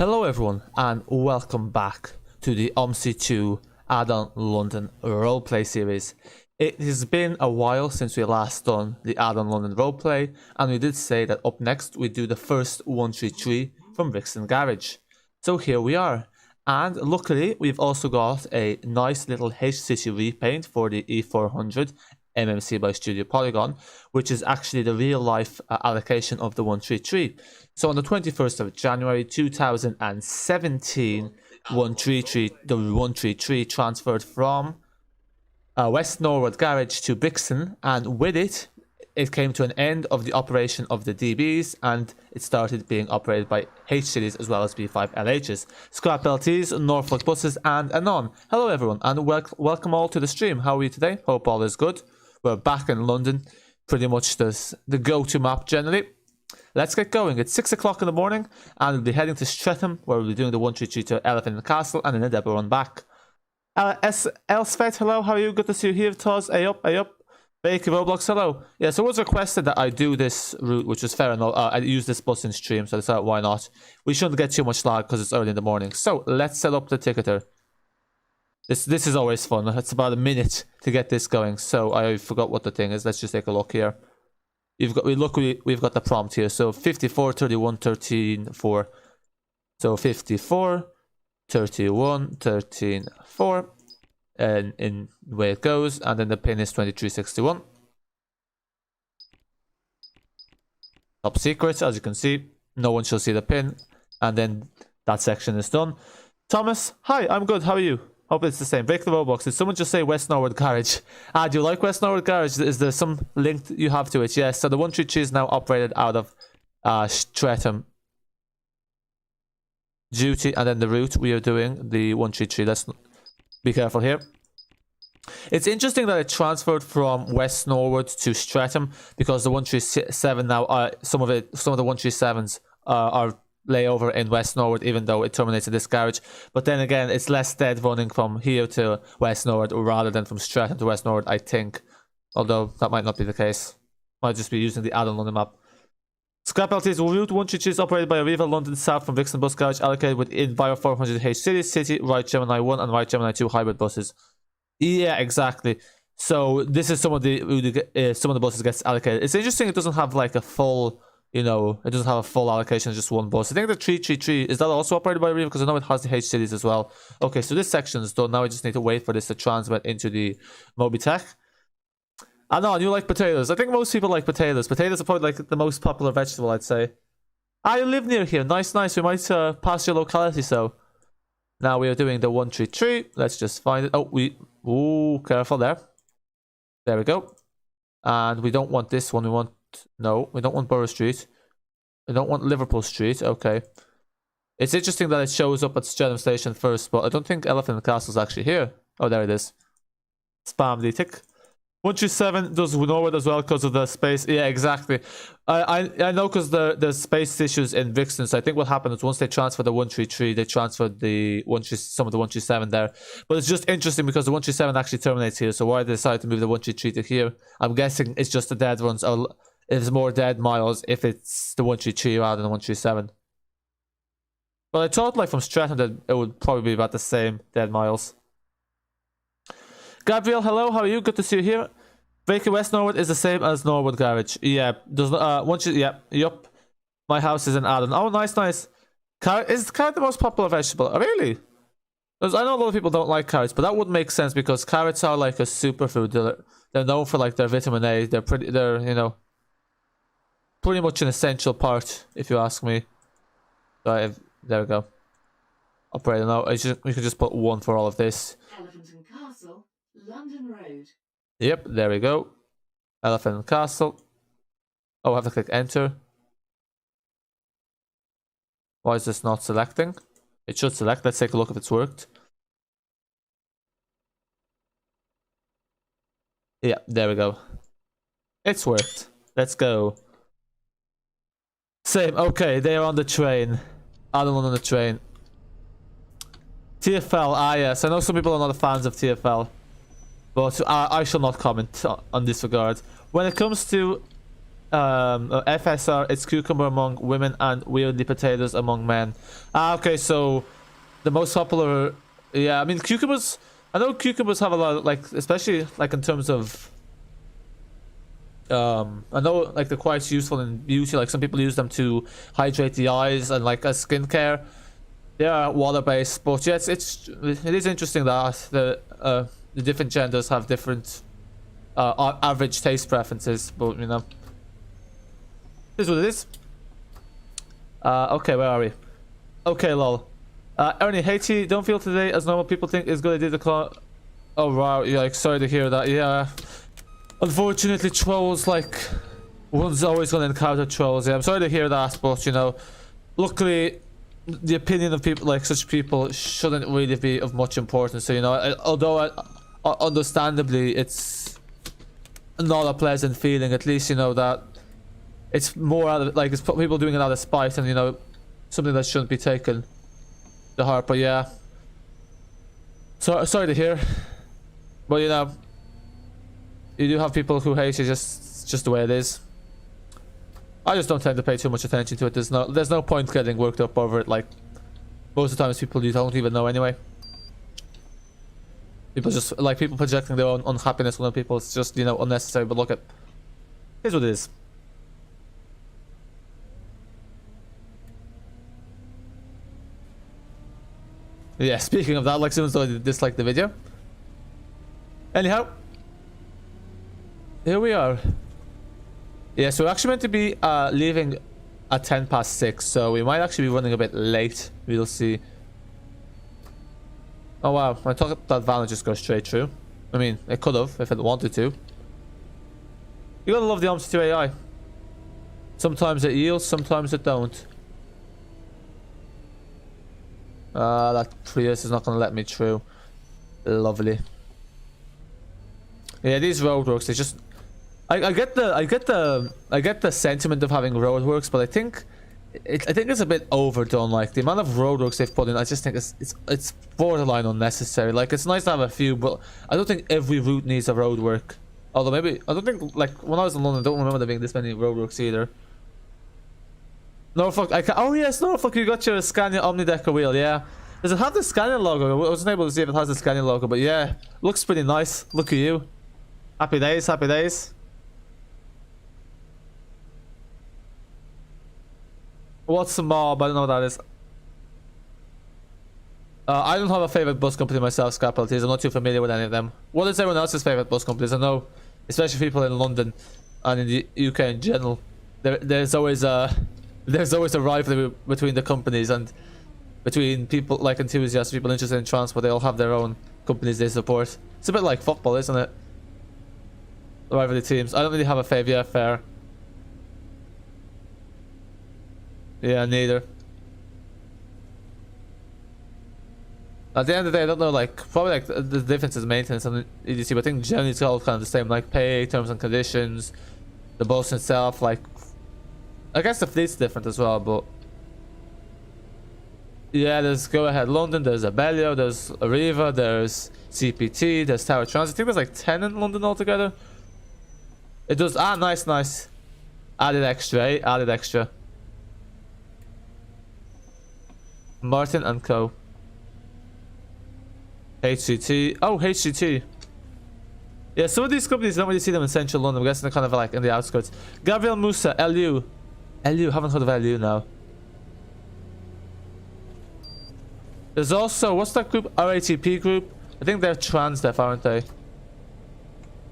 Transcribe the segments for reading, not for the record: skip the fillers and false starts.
Hello everyone and welcome back to the Omsi 2 Addon London Roleplay series. It has been a while since we last done the Addon London Roleplay, and we did say that up next we do the first 133 from Brixton Garage. So here we are, and luckily we've also got a nice little H-City repaint for the E400 MMC by Studio Polygon, which is actually the real life allocation of the 133. So on the 21st of January 2017, the 133 transferred from West Norwood Garage to Brixton, and with it, it came to an end of the operation of the DBs, and it started being operated by H Cities as well as B5LHs, Scrap LTs, Norfolk buses, and Anon. Hello everyone, and welcome all to the stream. How are you today? Hope all is good. We're back in London, pretty much the go-to map generally. Let's get going. It's 6 o'clock in the morning, and we'll be heading to Streatham, where we'll be doing the 133 to Elephant and Castle, and then a depot run back. Elsvet, hello, how are you? Good to see you here. Toz, A up. Baker Roblox, hello. Yeah, so it was requested that I do this route, which is fair enough. I use this bus in stream, so I decided why not. We shouldn't get too much lag because it's early in the morning. So let's set up the ticketer. This is always fun. It's about a minute to get this going. So I forgot what the thing is. Let's just take a look here. We've got the prompt here. So 54, 31, 13, 4. So 54, 31, 13, 4. And in the way it goes. And then the pin is 2361. Top secret, as you can see. No one shall see the pin. And then that section is done. Thomas, hi, I'm good. How are you? Hope it's the same. Break the Roblox. Did someone just say West Norwood Garage? Do you like West Norwood Garage? Is there some link you have to it? Yes. So the 133 is now operated out of Streatham duty, and then the route we are doing the 133. Let's be careful here. It's interesting that it transferred from West Norwood to Streatham, because the 137 now some of the 137s are layover in West Norwood, even though it terminates at this garage. But then again, it's less dead running from here to West Norwood rather than from Streatham to West Norwood, I think. Although that might not be the case. Might just be using the Addon London map. Scrap LT's route 133 is operated by Arriva London south from Brixton Bus Garage, allocated with Enviro 400H Cities, City, Right Gemini 1 and Right Gemini 2 hybrid buses. Yeah, exactly. So this is some of the buses gets allocated. It's interesting it doesn't have like a full, it doesn't have a full allocation of just one bus. I think the 333, is that also operated by Arriva? Because I know it has the H Cities as well. Okay, so this section is done. Now we just need to wait for this to transmit into the Mobitech. I know, you like potatoes. I think most people like potatoes. Potatoes are probably like the most popular vegetable, I'd say. You live near here. Nice. We might pass your locality, so. Now we are doing the 133. Let's just find it. Ooh, careful there. There we go. And we don't want this one. We don't want Borough Street. We don't want Liverpool Street. Okay. It's interesting that it shows up at Streatham Station first, but I don't think Elephant and Castle is actually here. Oh, there it is. Spam the tick. 137 does Norwood as well because of the space. Yeah, exactly. I know because there's space issues in Brixton, so I think what happened is once they transferred the 133, they transferred some of the 137 there. But it's just interesting because the 137 actually terminates here, so why they decided to move the 133 to here? I'm guessing it's just the dead runs. It's more dead miles if it's the 133 rather than the 137. But I thought like from Streatham that it would probably be about the same dead miles. Gabriel, hello, how are you? Good to see you here. Baker West Norwood is the same as Norwood Garage. Yeah, yup. My house is in Addon. Oh, nice. Carrot is carrot the most popular vegetable? Oh, really? Because I know a lot of people don't like carrots, but that would make sense because carrots are like a superfood. They're known for like their vitamin A. They're pretty much an essential part, if you ask me. So there we go. Operator now. We can just put 1 for all of this. Elephant and Castle, London Road. Yep, there we go. Elephant and Castle. Oh, I have to click enter. Why is this not selecting? It should select. Let's take a look if it's worked. Yeah, there we go. It's worked. Let's go. Same. Okay, they are on the train. Addon on the train. TFL, yes. I know some people are not fans of TFL. But I shall not comment on this regard. When it comes to FSR, it's cucumber among women and weirdly potatoes among men. Ah, okay, so the most popular, yeah, I mean cucumbers, I know cucumbers have a lot of, like, especially like in terms of I know like they're quite useful in beauty, like some people use them to hydrate the eyes and like as skincare. They are water based, but yeah, it is interesting that the different genders have different average taste preferences, but you know, this is what it is. Okay, where are we? Okay, lol. Ernie, Haiti, don't feel today as normal people think is good idea to call. Oh wow, yeah, like sorry to hear that. Yeah, unfortunately, trolls, like, one's always gonna encounter trolls. Yeah, I'm sorry to hear that, but you know, luckily, the opinion of people like such people shouldn't really be of much importance. So you know, although understandably it's not a pleasant feeling, at least you know that it's more out of, like, it's people doing it out of spite, and you know, something that shouldn't be taken to heart. But yeah, so sorry to hear, but you know, you do have people who hate you, just the way it is. I just don't tend to pay too much attention to it. There's no point getting worked up over it. Like, most of the time it's people you don't even know anyway. People just, like, people projecting their own unhappiness on other people. It's just, you know, unnecessary. But look, here's what it is. Yeah, speaking of that, like, someone's already disliked the video. Anyhow, here we are. Yeah, so we're actually meant to be leaving at 6:10, so we might actually be running a bit late. We'll see. Oh wow, I thought that van would just go straight through. I mean, it could have if it wanted to. You gotta love the Omsi 2 AI. Sometimes it yields, sometimes it don't. That Prius is not gonna let me through. Lovely. Yeah, these roadworks, they just, I get the sentiment of having roadworks, but I think it's a bit overdone. Like, the amount of roadworks they've put in, I just think it's borderline unnecessary. Like, it's nice to have a few, but I don't think every route needs a roadwork. Although maybe, I don't think, like, when I was in London, I don't remember there being this many roadworks either. Norfolk, oh yes, Norfolk, you got your Scania Omnidecker wheel, yeah. Does it have the Scania logo? I wasn't able to see if it has the Scania logo, but yeah, looks pretty nice. Look at you. Happy days, happy days. What's the mob? I don't know what that is. I don't have a favorite bus company myself, Scapalities. I'm not too familiar with any of them. What is everyone else's favorite bus companies? I know, especially people in London and in the UK in general, there's always a rivalry between the companies and between people like enthusiasts, people interested in transport. They all have their own companies they support. It's a bit like football, isn't it? The rivalry teams. I don't really have a favorite. Yeah, fair. Yeah, neither. At the end of the day, I don't know, like, probably like the difference is maintenance and EDC, but I think generally it's all kind of the same, like pay, terms and conditions, the bus itself, like, I guess the fleet's different as well, but yeah, there's Go Ahead London, there's Abellio, there's Arriva, there's CPT, there's Tower Transit. I think there's like 10 in London altogether. It does, nice. Added extra, eh? Added extra. Martin and Co. HCT. Oh, HCT. Yeah, some of these companies don't really see them in central London. I'm guessing they're kind of like in the outskirts. Gabriel Musa, LU. LU, haven't heard of LU now. There's also, what's that group? RATP group? I think they're Transdeaf, aren't they?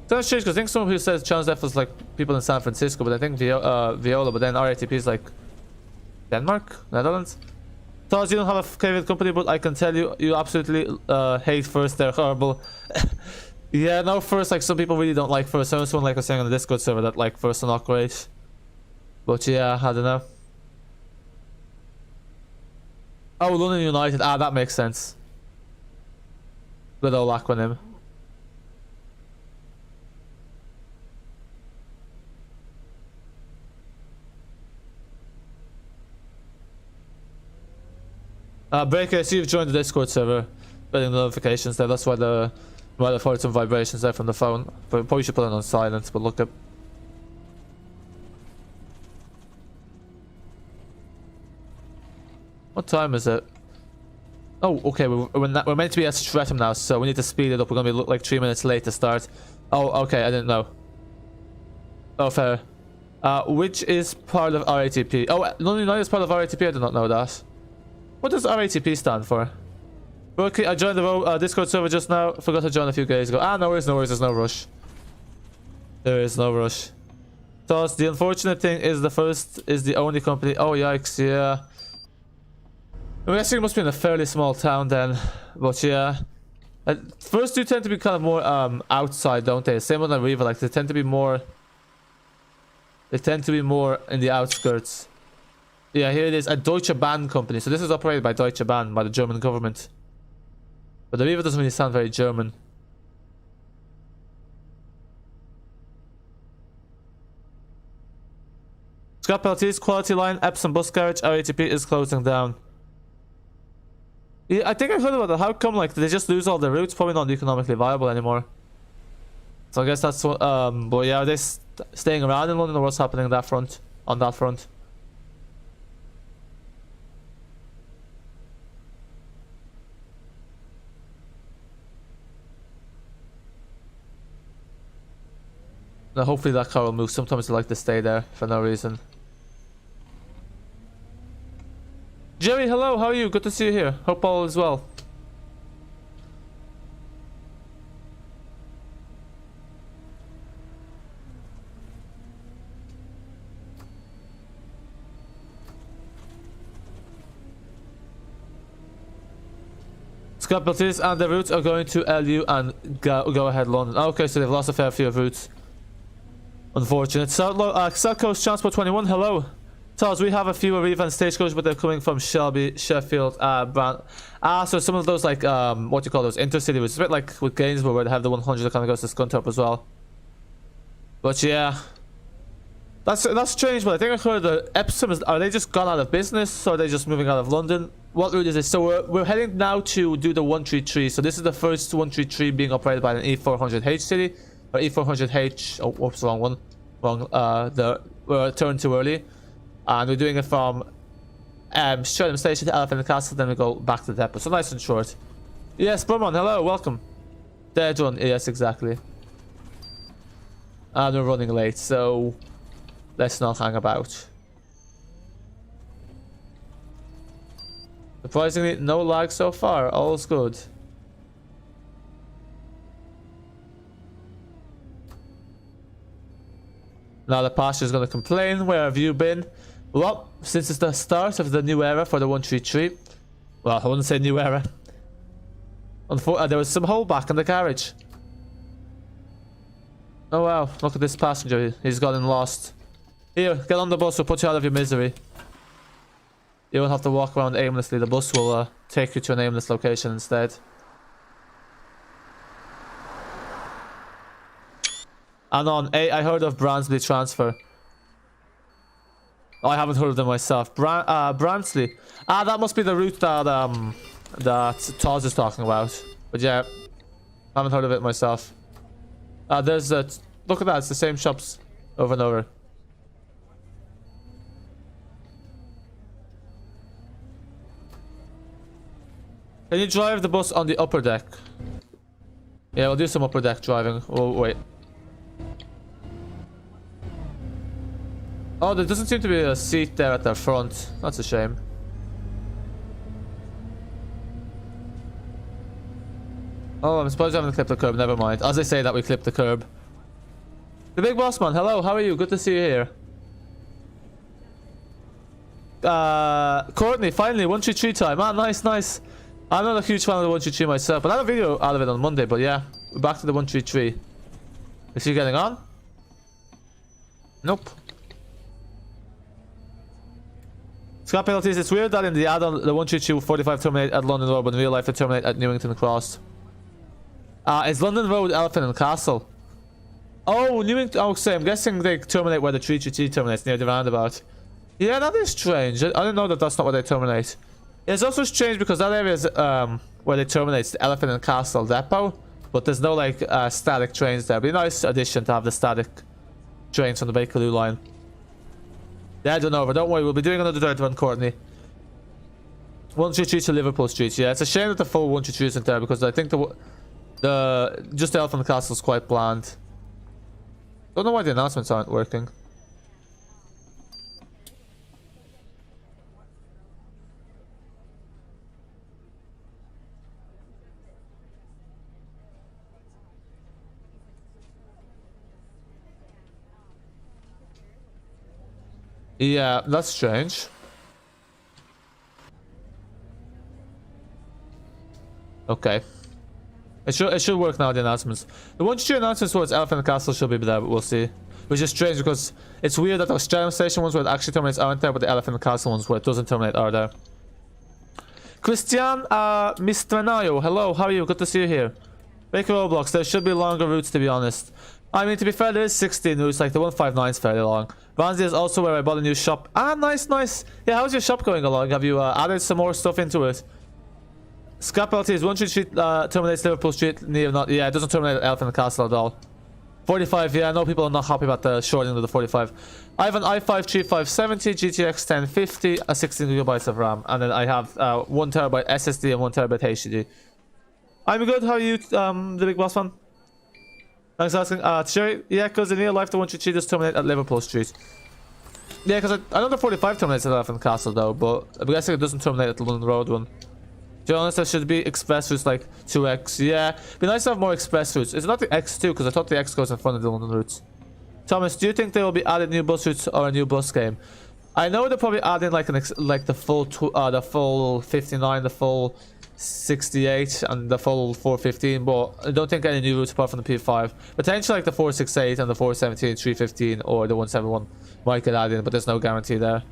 That's strange because I think someone who says Transdeaf was like people in San Francisco, but I think Viola, but then RATP is like Denmark? Netherlands? Thoughts, you don't have a favorite company, but I can tell you, you absolutely hate First. They're horrible. Yeah, no, First, like, some people really don't like First. Someone like I was saying on the Discord server that like First are not great. But yeah, I don't know. Oh, London United. Ah, that makes sense. Good old acronym. Breaker, I see you've joined the Discord server. Getting the notifications there. That's why the might have heard some vibrations there from the phone. But probably should put it on silent. But look up. What time is it? Oh, okay, we're meant to be at Streatham now, so we need to speed it up. We're gonna be like 3 minutes late to start. Oh, okay, I didn't know. Oh, fair. Which is part of RATP? Oh, London United is part of RATP. I did not know that. What does RATP stand for? Okay, I joined the Discord server just now. Forgot to join a few days ago. Ah, no worries, no worries. There's no rush. There is no rush. So the unfortunate thing is the first is the only company. Oh, yikes, yeah. I'm guessing it must be in a fairly small town then. But yeah. First do tend to be kind of more outside, don't they? Same with Arriva, like they tend to be more... They tend to be more in the outskirts. Yeah, here it is. A Deutsche Bahn company. So this is operated by Deutsche Bahn, by the German government. But Arriva doesn't really sound very German. Scrap LT's quality line, Epsom bus garage, RATP is closing down. Yeah, I think I heard about that. How come, like, did they just lose all the routes? Probably not economically viable anymore. So I guess that's what, but yeah, are they staying around in London, or what's happening on that front? On that front? Now, hopefully that car will move. Sometimes they like to stay there for no reason. Jerry, hello, how are you? Good to see you here. Hope all is well. Scrap LTs and the routes are going to LU and go ahead London. Okay, so they've lost a fair few of routes. Unfortunate. South Coast Transport 21, hello. So we have a few Arriva and Stagecoach, but they're coming from Shelby, Sheffield, Brand. So some of those, like, what do you call those, intercity, which is a bit like with Gainsborough, where they have the 100 that kind of goes to Scunthorpe as well. But yeah, that's strange. But I think I heard that Epsom are they just gone out of business, or are they just moving out of London? What route is this? So we're heading now to do the 133. So this is the first 133 being operated by an E400H City, or E400H. Oh, whoops, wrong one. We're turned too early. And we're doing it from Streatham Station to Elephant and Castle, then we go back to the depot. So nice and short. Yes, Brumon, hello, welcome. They're done, yes, exactly. And we're running late, so let's not hang about. Surprisingly, no lag so far, all's good. Now the passenger is going to complain, where have you been? Well, since it's the start of the new era for the 133, well, I wouldn't say new era. There was some holdback in the garage. Oh wow, look at this passenger, he's gotten lost. Here, get on the bus, we'll put you out of your misery. You won't have to walk around aimlessly, the bus will take you to an aimless location instead. And on I heard of Bransley Transfer. I haven't heard of them myself. Bransley. Ah, that must be the route that that Toz is talking about. But yeah, I haven't heard of it myself. There's a look at that. It's the same shops over and over. Can you drive the bus on the upper deck? Yeah, we'll do some upper deck driving. Oh wait. Oh, there doesn't seem to be a seat there at the front. That's a shame. Oh, I'm surprised I haven't clipped the curb. Never mind. As I say that, we clipped the curb. The big boss man. Hello, how are you? Good to see you here. Courtney, finally, 133 time. Ah, nice, nice. I'm not a huge fan of the 133 myself, but I had a video out of it on Monday. But yeah, we're back to the 133. Is he getting on? Nope. Scrap penalties. It's weird that in the add-on, the 132 45 terminate at London Road, but in real life they terminate at Newington Cross. It's London Road, Elephant and Castle. Oh, Newington. Oh, so I'm guessing they terminate where the 333 terminates, near the roundabout. Yeah, that is strange. I didn't know that that's not where they terminate. It's also strange because that area is where they terminate the Elephant and Castle depot, but there's no like static trains there. It'd be a nice addition to have the static trains on the Bakerloo line. Yeah, I don't know, but don't worry, we'll be doing another dirt run, Courtney. 133 to Liverpool Street. Yeah, it's a shame that the full 133 isn't there because I think just the Elephant Castle is quite bland. Don't know why the announcements aren't working. Yeah, that's strange. Okay. It should work now, the announcements. The 123 announcements towards Elephant Castle should be there, but we'll see. Which is strange because it's weird that those Streatham Station ones where it actually terminates aren't there, but the Elephant Castle ones where it doesn't terminate are there. Christian Mistranayo, hello, how are you? Good to see you here. Break Roblox, there should be longer routes to be honest. I mean, to be fair, there is 16 routes, like the 159 is fairly long. Ramsey is also where I bought a new shop. Ah, nice, nice. Yeah, how's your shop going along? Have you added some more stuff into it? Scrap LT is 133 terminates Liverpool Street. Yeah, it doesn't terminate Elephant Castle at all. 45, yeah, I know people are not happy about the shortening of the 45. I have an i5 3570, GTX 1050, 16 gigabytes of RAM, and then I have 1 terabyte SSD and 1 terabyte HDD. I'm good, how are you, the big boss one? Thanks for asking. Cherry, yeah, because in real life the 133 does terminate at Liverpool Street. Yeah, because I know the 45 terminates at Elephant Castle though, but I'm guessing it doesn't terminate at the London Road one. To be honest, there should be express routes like 2X. Yeah, it'd be nice to have more express routes. It's not the X2 because I thought the X goes in front of the London routes. Thomas, do you think they will be added new bus routes or a new bus game? I know they're probably adding like the full 59, the full 68, and the full 415, but I don't think any new routes apart from the P5. Potentially like the 468 and the 417, 315, or the 171 might get added in, but there's no guarantee there.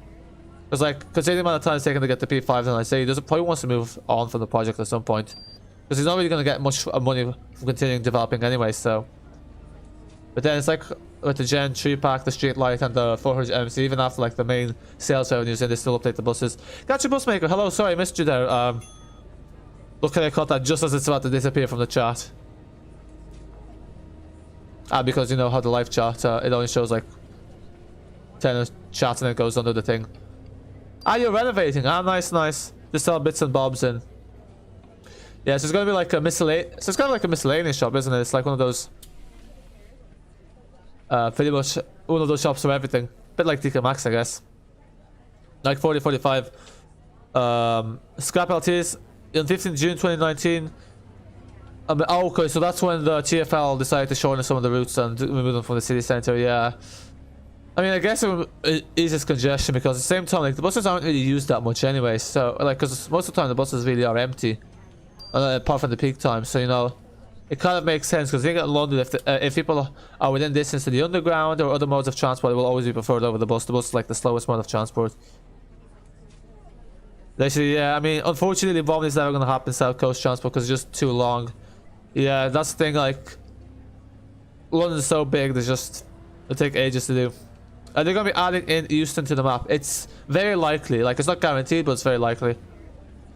Because like, considering the amount of time it's taken to get the P5, and I say he probably wants to move on from the project at some point. Because he's not really going to get much money from continuing developing anyway, so. But then it's like, with the Gen 3 pack, the Street Light, and the 400 MC, even after like the main sales revenues in, they still update the buses. Gotcha, Busmaker, hello, sorry I missed you there. Look, I caught that just as it's about to disappear from the chat. Because you know how the live chat, it only shows like 10 chats and it goes under the thing. You're renovating. Nice, nice. Just sell bits and bobs in. Yeah, so it's gonna be like a miscellaneous. So it's kind of like a miscellaneous shop, isn't it? It's like one of those. Pretty much one of those shops for everything. Bit like TK Maxx, I guess. Like 40, 45. Scrap LTs on 15th June 2019. Oh, okay, so that's when the TFL decided to shorten some of the routes and remove them from the city center. Yeah. I mean, I guess it eases congestion because at the same time, like, the buses aren't really used that much anyway. So, like, because most of the time the buses really are empty, apart from the peak time. So, you know, it kind of makes sense because I think in London, if people are within distance to the underground or other modes of transport, it will always be preferred over the bus. The bus is like the slowest mode of transport. Actually, yeah, I mean, unfortunately, Bromley is never going to happen South Coast transport because it's just too long. Yeah, that's the thing. Like, London's so big, it'll take ages to do. Are they going to be adding in Euston to the map? It's very likely. Like, it's not guaranteed, but it's very likely.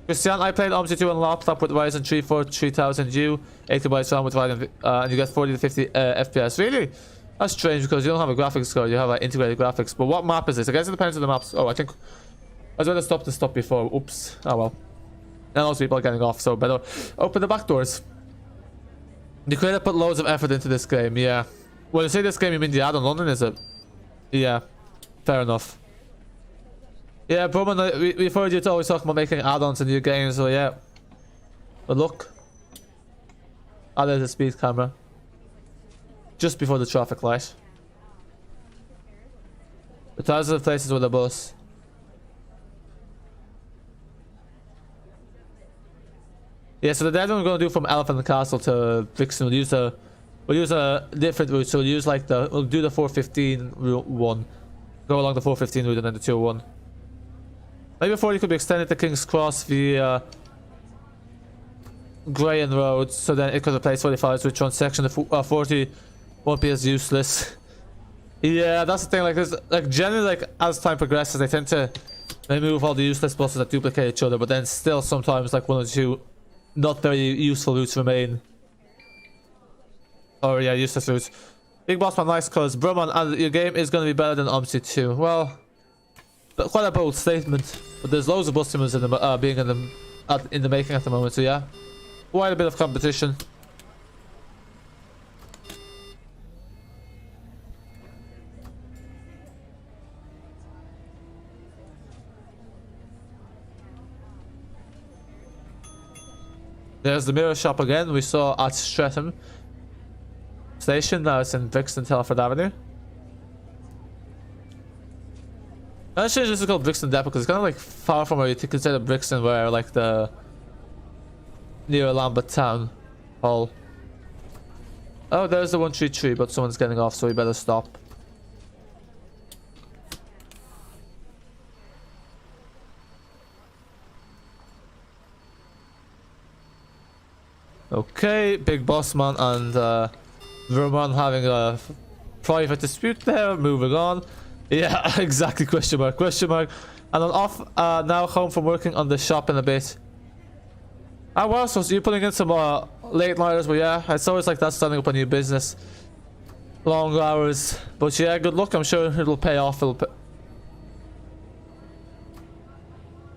Christian, I played Omsi 2 on laptop with Ryzen 3 3000U, 80 bytes RAM with Ryzen, and you get 40 to 50 FPS. Really? That's strange because you don't have a graphics card, you have integrated graphics. But what map is this? I guess it depends on the maps. Oh, I think I was going to stop the stop before. Oops. Oh well. And also people are getting off, so better open the back doors. The creator put loads of effort into this game, yeah. When you say this game, you mean the Addon London, is it? Yeah, fair enough. Yeah, Broman, we've heard you always talking about making add-ons in new games, so yeah. But look. There's a speed camera. Just before the traffic light. The thousands of places with a bus. Yeah, so the dead one we're going to do from Elephant Castle to Brixton, we'll use a different route. So we'll do the 415 route 1. Go along the 415 route and then the 201. Maybe 40 could be extended to King's Cross via Grayen Road, so then it could replace 45 which one section. The 40 won't be as useless. Yeah, that's the thing. Like, there's like generally, like as time progresses, they tend to remove all the useless buses that duplicate each other, but then still sometimes like 1 or 2 not very useful routes remain. Oh yeah, useless routes. Big Boss Man, nice cause Brumman, and your game is going to be better than Omsi 2. Well, quite a bold statement. But there's loads of bus simulators in the being in the making at the moment. So yeah, quite a bit of competition. There's the mirror shop again. We saw at Streatham Station. Now it's in Brixton, Telford Avenue. I should just call Brixton Depot because it's kind of like far from where you consider Brixton, where like the near Lambeth Town Hall. Oh, there's the 133, but someone's getting off, so we better stop. Okay, Big Boss Man and Vermont having a private dispute there. Moving on. Yeah, exactly. Question mark. Question mark. And I'm off now, home from working on the shop in a bit. Ah, well, so you're putting in some late nighters, but yeah, it's always like that starting up a new business. Long hours, but yeah, good luck. I'm sure it'll pay off.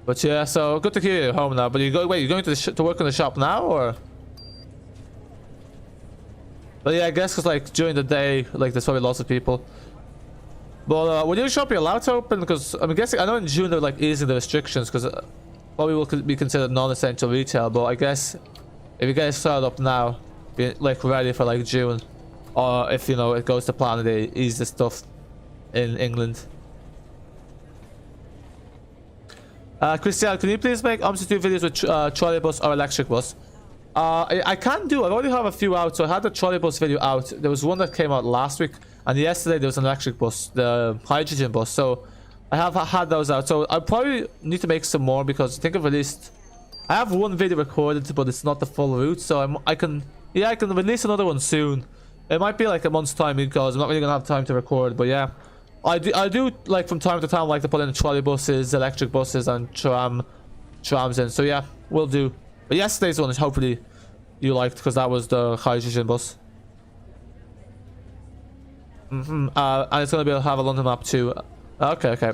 But yeah, so good to hear you're home now. But you go. Wait, you're going to work in the shop now, or? But yeah, I guess because like during the day, like there's probably lots of people. But would your shop be allowed to open? Because I'm guessing, I know in June they're like easing the restrictions because probably will be considered non-essential retail. But I guess if you guys start up now, be like ready for like June, or if you know it goes to plan and they ease the stuff in England. Christian, can you please make Omsi 2 videos with trolley bus or electric bus? I can do. I already have a few out. So I had the trolley bus video out. There was one that came out last week, and yesterday there was an electric bus, the hydrogen bus. So I have had those out. So I probably need to make some more because I think I've released. I have one video recorded, but it's not the full route. So I can release another one soon. It might be like a month's time because I'm not really gonna have time to record. But yeah, I do like from time to time like to put in trolley buses, electric buses, and trams in. So yeah, we'll do. But yesterday's one is hopefully you liked because that was the hydrogen bus. And it's gonna be have a London map too. Okay.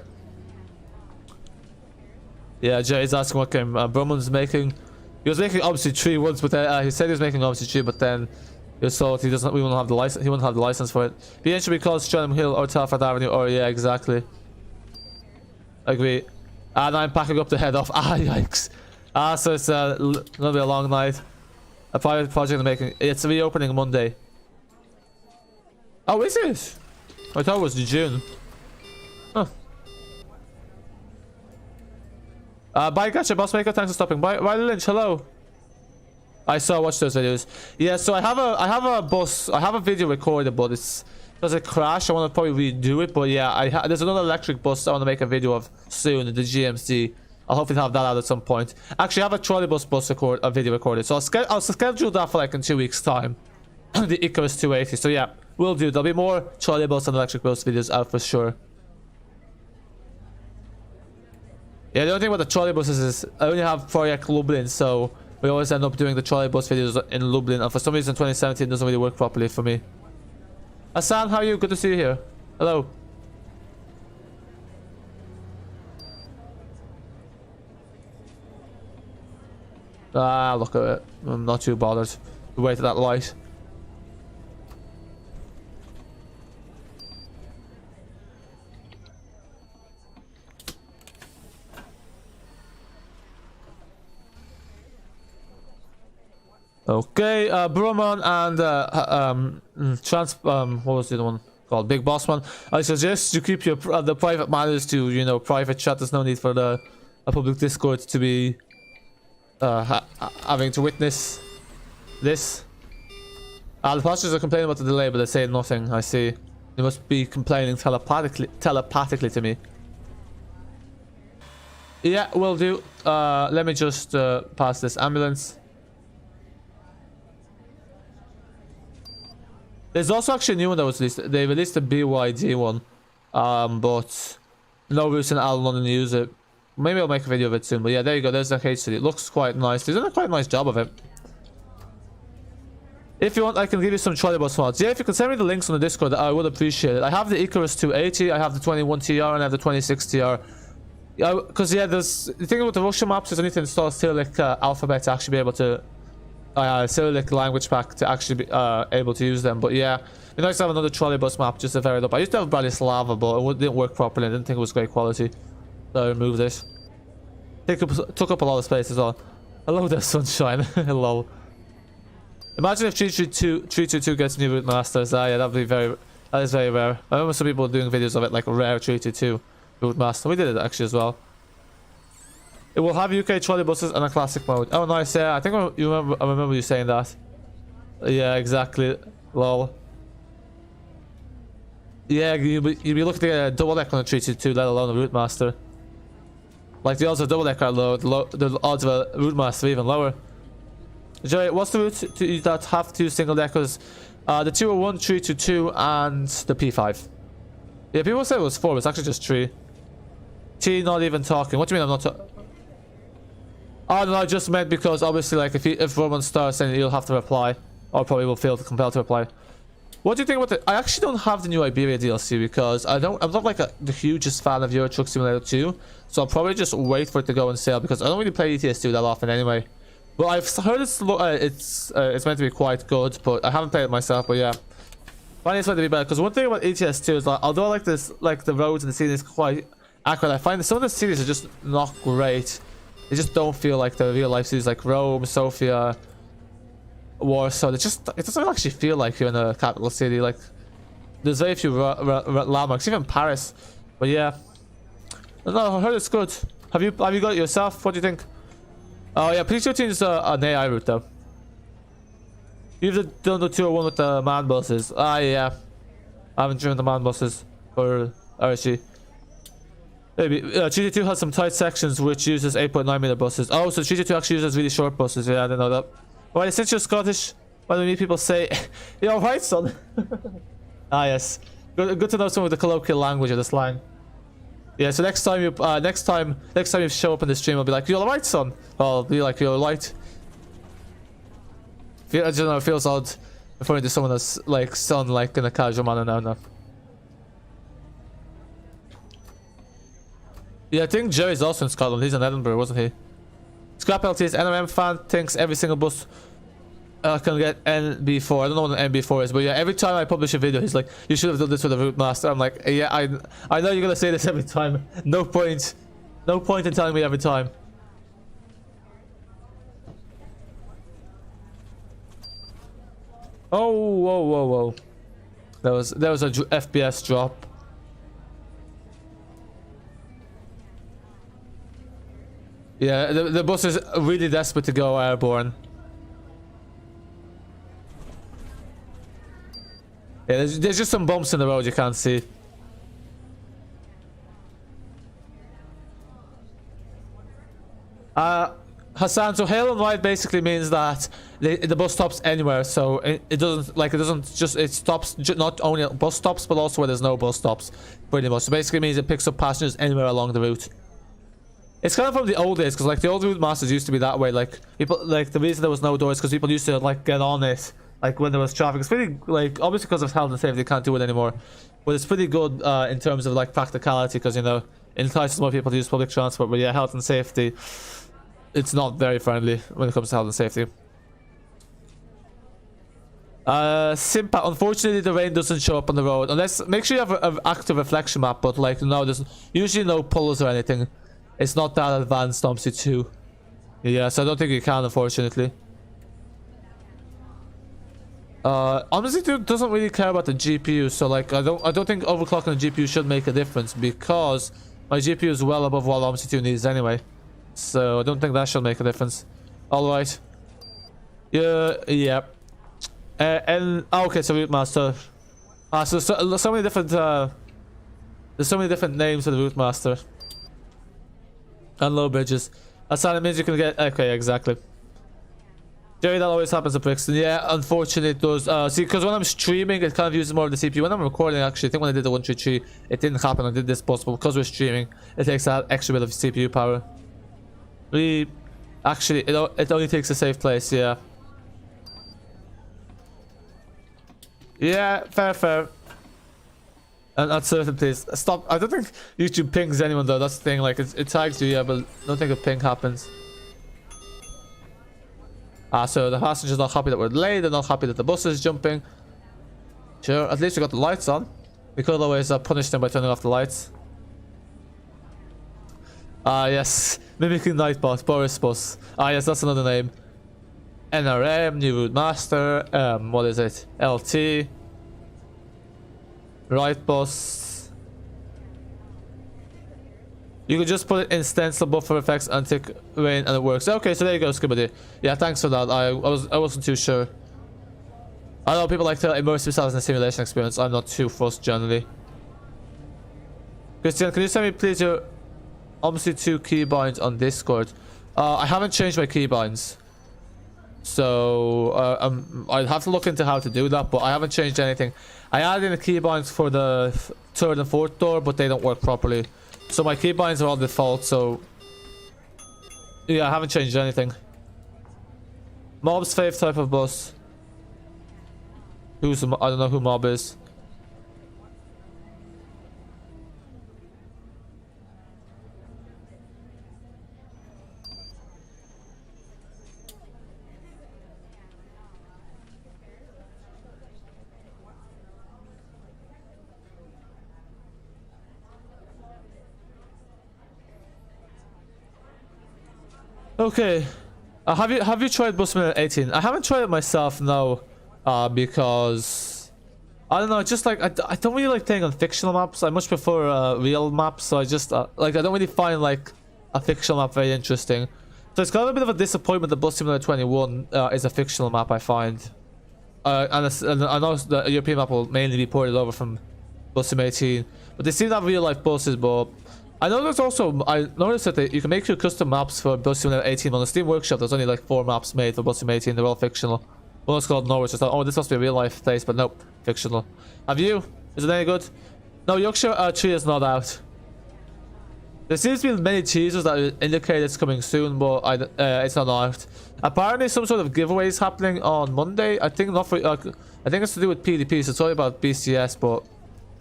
Yeah, Jay's asking what game Brumman's making. He was making Omsi 3 once, but he said he was making Omsi 3, but then he was told he doesn't. We won't have the license. He won't have the license for it. The end should be called Streatham Hill or Telford Avenue. Or yeah, exactly. Agree. And I'm packing up to head off. Ah, yikes. So it's gonna be a long night. A private project I'm making. It's reopening Monday. Oh, is it? I thought it was June. Huh. Bye, gotcha, boss maker. Thanks for stopping by. Riley Lynch, hello. I watched those videos. Yeah, so I have a bus. I have a video recorded, but does it crash? I want to probably redo it, but yeah, there's another electric bus I want to make a video of soon. The GMC. I'll hopefully have that out at some point. Actually, I have a trolley bus video recorded, so I'll schedule that for like in 2 weeks' time. The Icarus 280. So yeah, we'll do. There'll be more trolley bus and electric bus videos out for sure. Yeah, the only thing about the trolley buses is I only have Project Lublin, so we always end up doing the trolley bus videos in Lublin, and for some reason 2017 doesn't really work properly for me. Hassan, how are you? Good to see you here. Hello. Ah, look at it. I'm not too bothered. The way to that light. Okay, Brumman and what was the other one called? Big Boss Man. I suggest you keep your the private matters to, you know, private chat. There's no need for a public Discord to be having to witness this. The pastors are complaining about the delay, but they say nothing. I see. They must be complaining telepathically to me. Yeah, will do. Let me just pass this ambulance. There's also actually a new one that was released. They released a BYD one, but no reason Addon London use it. Maybe I'll make a video of it soon. But yeah, there you go. There's the H City. It looks quite nice. They've done a quite nice job of it. If you want, I can give you some trolley bus mods. Yeah, if you can send me the links on the Discord, I would appreciate it. I have the Icarus 280, I have the 21 TR, and I have the 26 TR. Yeah, because yeah, there's the thing with the Russian maps is I need to install Cyrillic alphabet to actually be able to Cyrillic language pack to actually be able to use them. But yeah, it'd be nice to have another trolleybus map just to vary it up. I used to have Bratislava, but it didn't work properly. I didn't think it was great quality, so I removed it. Took up a lot of space as well. I love the sunshine. Lol. Imagine if 322 gets new route masters. Yeah, that is very rare. I remember some people doing videos of it, like rare 322 route master. We did it actually as well. It will have UK trolleybuses and a classic mode. Oh nice, yeah. I think I remember you saying that. Yeah, exactly. Lol. Yeah, you'd be looking to get a double deck on a 322, let alone a route master. Like the odds of double deck are low, the odds of a route master are even lower. Joey, what's the route that have two single deckers? The 201, 322, and the P5. Yeah, people say it was 4, but it's actually just 3. T not even talking. What do you mean I'm not talking? Oh no, I just meant because obviously like if Roman starts then you'll have to reply. Or probably will feel compelled to reply. What do you think about the... I actually don't have the new Iberia DLC because I'm not like the hugest fan of Euro Truck Simulator 2. So I'll probably just wait for it to go on sale because I don't really play ETS2 that often anyway. Well, I've heard it's meant to be quite good, but I haven't played it myself. But yeah, finally it's meant to be better. Because one thing about ETS2 is like, although like the roads and the scene is quite accurate, I find that some of the cities are just not great. They just don't feel like the real life cities like Rome, Sofia, Warsaw. It doesn't actually feel like you're in a capital city. Like there's very few landmarks, even Paris. But yeah, no, I heard it's good. Have you got it yourself? What do you think? Oh yeah, pretty sure it's an AI route though. You've done the 201 with the man buses. Ah yeah, I haven't driven the man buses for RSG. Maybe GT2 has some tight sections which uses 8.9 meter buses. Oh, so GT2 actually uses really short buses. Yeah, I didn't know that. Alright, since you're Scottish, why do we need people say, "You're alright, son"? Ah yes, good to know some of the colloquial language of this line. Yeah, so next time you show up in the stream, I'll be like, "You're alright, son." I'll be like, "You're alright." I don't know, it feels odd referring to someone as like son, like in a casual manner. No. Yeah, I think Jerry's also in Scotland. He's in Edinburgh, wasn't he? Scrap LT's NRM fan thinks every single bus can get NB4. I don't know what an NB4 is, but yeah, every time I publish a video, he's like, "You should have done this with a route master." I'm like, yeah, I know you're gonna say this every time. No point in telling me every time. Oh, whoa. There was a FPS drop. Yeah, the bus is really desperate to go airborne. Yeah, there's just some bumps in the road you can't see. Hassan, so hail and wide basically means that the bus stops anywhere. So it stops not only at bus stops but also where there's no bus stops, pretty much. So basically means it picks up passengers anywhere along the route. It's kind of from the old days, because like the old route masters used to be that way. Like people, like the reason there was no doors because people used to like get on it, like when there was traffic. It's pretty, like, obviously because of health and safety they can't do it anymore, but it's pretty good in terms of like practicality, because you know it entices more people to use public transport. But yeah, health and safety, it's not very friendly when it comes to health and safety. Simpa, unfortunately the rain doesn't show up on the road unless, make sure you have an active reflection map, but like no, there's usually no puddles or anything. It's not that advanced, Omsi 2. Yeah, so I don't think you can, unfortunately. Omsi 2 doesn't really care about the GPU, so like I don't think overclocking the GPU should make a difference, because my GPU is well above what Omsi 2 needs anyway. So I don't think that should make a difference. Alright. Yeah. Okay, so route master. So many different there's so many different names for the route master. And low bridges. That's how it means you can get... Okay, exactly. Jerry, that always happens at Brixton. Yeah, unfortunately it does. See, because when I'm streaming, it kind of uses more of the CPU. When I'm recording, actually, I think when I did the 133, it didn't happen. I did this bus, but because we're streaming, it takes that extra bit of CPU power. Actually, it only takes a safe place, yeah. Yeah, fair. And at certain place. Stop. I don't think YouTube pings anyone though. That's the thing. Like it tags you, yeah, but I don't think a ping happens. So the passengers not happy that we're delayed. They're not happy that the bus is jumping. Sure, at least we got the lights on. We could always punish them by turning off the lights. Yes. Mimicking Nightbot, Boris Bus. Yes, that's another name. NRM, New Route Master. What is it? LT. Right Bus. You could just put it in stencil buffer effects and tick rain and it works. Okay, so there you go, Skibidi. Yeah, thanks for that. I wasn't too sure. I know people like to immerse themselves in a simulation experience. I'm not too fussed generally. Christian, can you send me please your Omsi 2 keybinds on Discord? I haven't changed my keybinds. So I'd have to look into how to do that, but I haven't changed anything. I added in the keybinds for the third and fourth door, but they don't work properly. So my keybinds are on default, so yeah, I haven't changed anything. Mob's fave type of bus. I don't know who Mob is. Okay, have you tried Bus Simulator 18? I haven't tried it myself, no, because I don't know. Just like I don't really like playing on fictional maps. I much prefer real maps. So I just like I don't really find like a fictional map very interesting. So it's kind of a bit of a disappointment that Bus Simulator 21 is a fictional map. I find, and I know the European map will mainly be ported over from Bus Simulator 18, but they seem to have real life buses, but. I noticed that you can make your custom maps for Bus Simulator 18 on the Steam Workshop. There's only like 4 maps made for Bus Simulator 18. They're all fictional. One is called Norwich. I thought, oh, this must be a real life place, but nope, fictional. Have you? Is it any good? No, Yorkshire tree is not out. There seems to be many teasers that indicate it's coming soon, but it's not out. Apparently, some sort of giveaway is happening on Monday. I think not for. I think it's to do with PDP. So it's only about BCS, but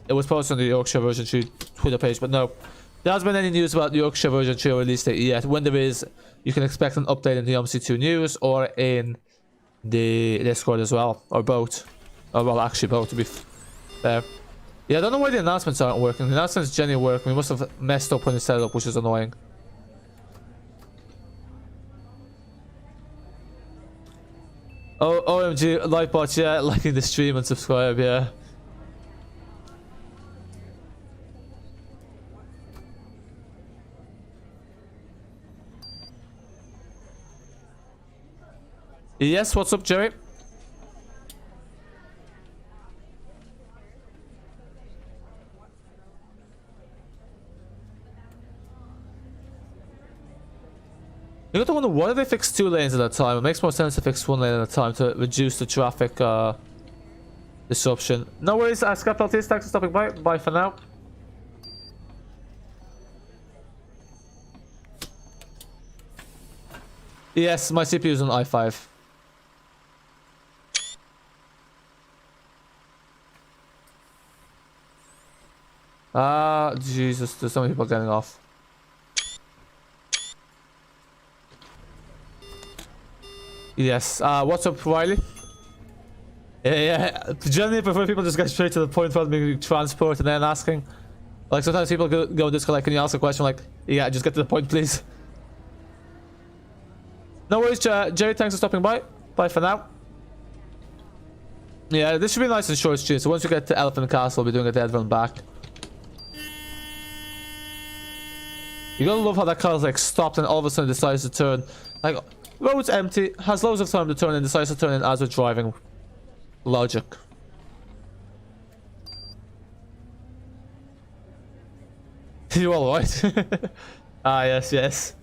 it was posted on the Yorkshire version 2 Twitter page. But no. There hasn't been any news about the Yorkshire version 2 release date yet. When there is, you can expect an update in the OMC2 news or in the Discord as well. Or both. Or well, actually both to be fair. Yeah, I don't know why the announcements aren't working. The announcements genuinely work. We must have messed up when we set it up, which is annoying. Oh, OMG, Lightbot, yeah, liking the stream and subscribe, yeah. Yes, what's up, Jerry? You got to wonder, why did they fix 2 lanes at a time? It makes more sense to fix 1 lane at a time to reduce the traffic disruption. No worries, Scapeltis, thanks for stopping by. Bye for now. Yes, my CPU is on i5. Jesus, there's so many people getting off. Yes, what's up, Riley? Yeah, generally I prefer people just get straight to the point rather than being transport and then asking. Like, sometimes people go this, like, can you ask a question? Like, yeah, just get to the point, please. No worries, Jerry, thanks for stopping by. Bye for now. Yeah, this should be nice and short street. So once we get to Elephant Castle, we'll be doing it there and back. You gotta love how that car's like stopped and all of a sudden decides to turn. Like, road's empty, has loads of time to turn and decides to turn in as we're driving. Logic. You alright? Yes.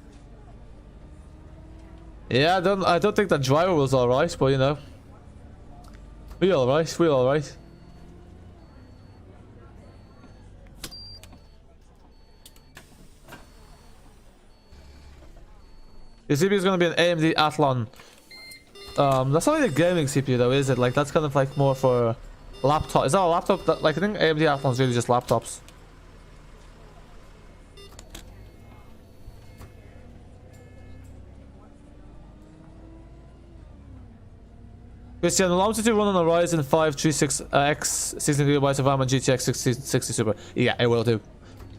Yeah, I don't think that driver was alright, but you know. We alright. Your CPU is gonna be an AMD Athlon. That's not really a gaming CPU though, is it? Like, that's kind of like more for Laptop. Is that a laptop? Like, I think AMD Athlon's really just laptops. Christian, allows you to run on a Ryzen 5 36X 16GB of RAM and GTX 60 Super. Yeah, it will do.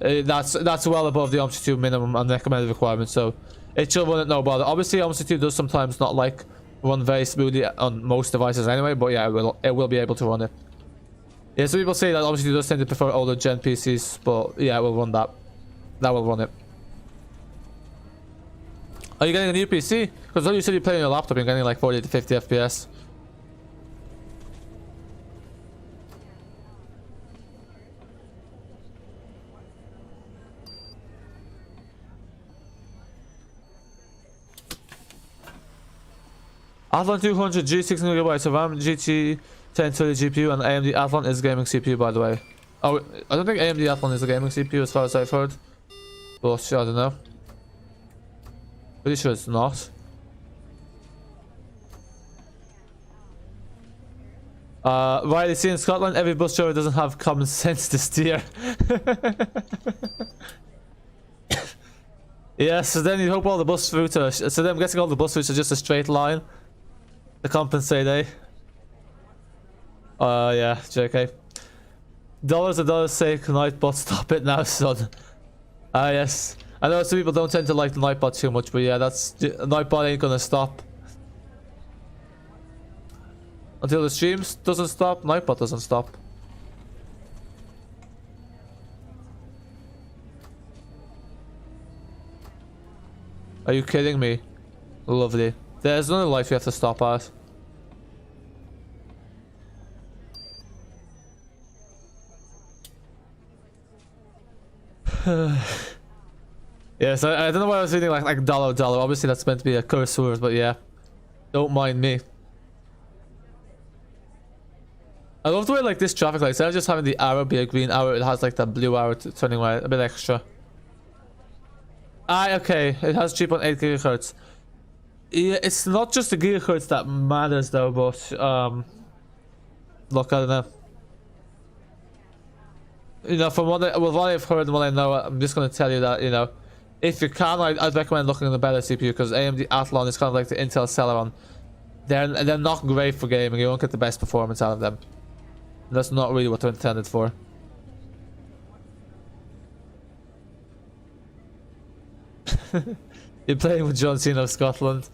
That's well above the Omsi 2 minimum and recommended requirement, so it should run it no bother. Obviously, Omsi 2 does sometimes not like run very smoothly on most devices anyway, but yeah, it will be able to run it. Yeah, so people say that Omsi 2 does tend to prefer older gen PCs, but yeah, it will run that. That will run it. Are you getting a new PC? Because when you said you're playing on your laptop, you're getting like 40 to 50 FPS. Athlon 200G 16GB of RAM, GT 1030 GPU, and AMD Athlon is gaming CPU, by the way. Oh, I don't think AMD Athlon is a gaming CPU as far as I've heard. But I don't know. Pretty sure it's not. Riley, see, in Scotland, every bus driver doesn't have common sense to steer. Yeah, so then you hope all the bus routes are... So then I'm guessing all the bus routes are just a straight line to compensate, eh? Yeah, JK. Dollars a dollar's sake, Nightbot, stop it now, son. Yes. I know some people don't tend to like the Nightbot too much, but yeah, that's... Nightbot ain't gonna stop. Until the streams doesn't stop, Nightbot doesn't stop. Are you kidding me? Lovely. There's another life you have to stop at. Yes, I don't know why I was reading like dollar. Obviously that's meant to be a curse word, but yeah. Don't mind me. I love the way like this traffic light, instead of just having the arrow be a green arrow, it has like that blue arrow turning right, a bit extra. Okay, it has 3.8 GHz. Yeah, it's not just the gigahertz that matters though, but look, I don't know. You know, from what I've heard and what I know, I'm just gonna tell you that, you know, if you can, I'd recommend looking at a better CPU, because AMD Athlon is kind of like the Intel Celeron. They're not great for gaming. You won't get the best performance out of them. That's not really what they're intended for. You're playing with John Cena of Scotland.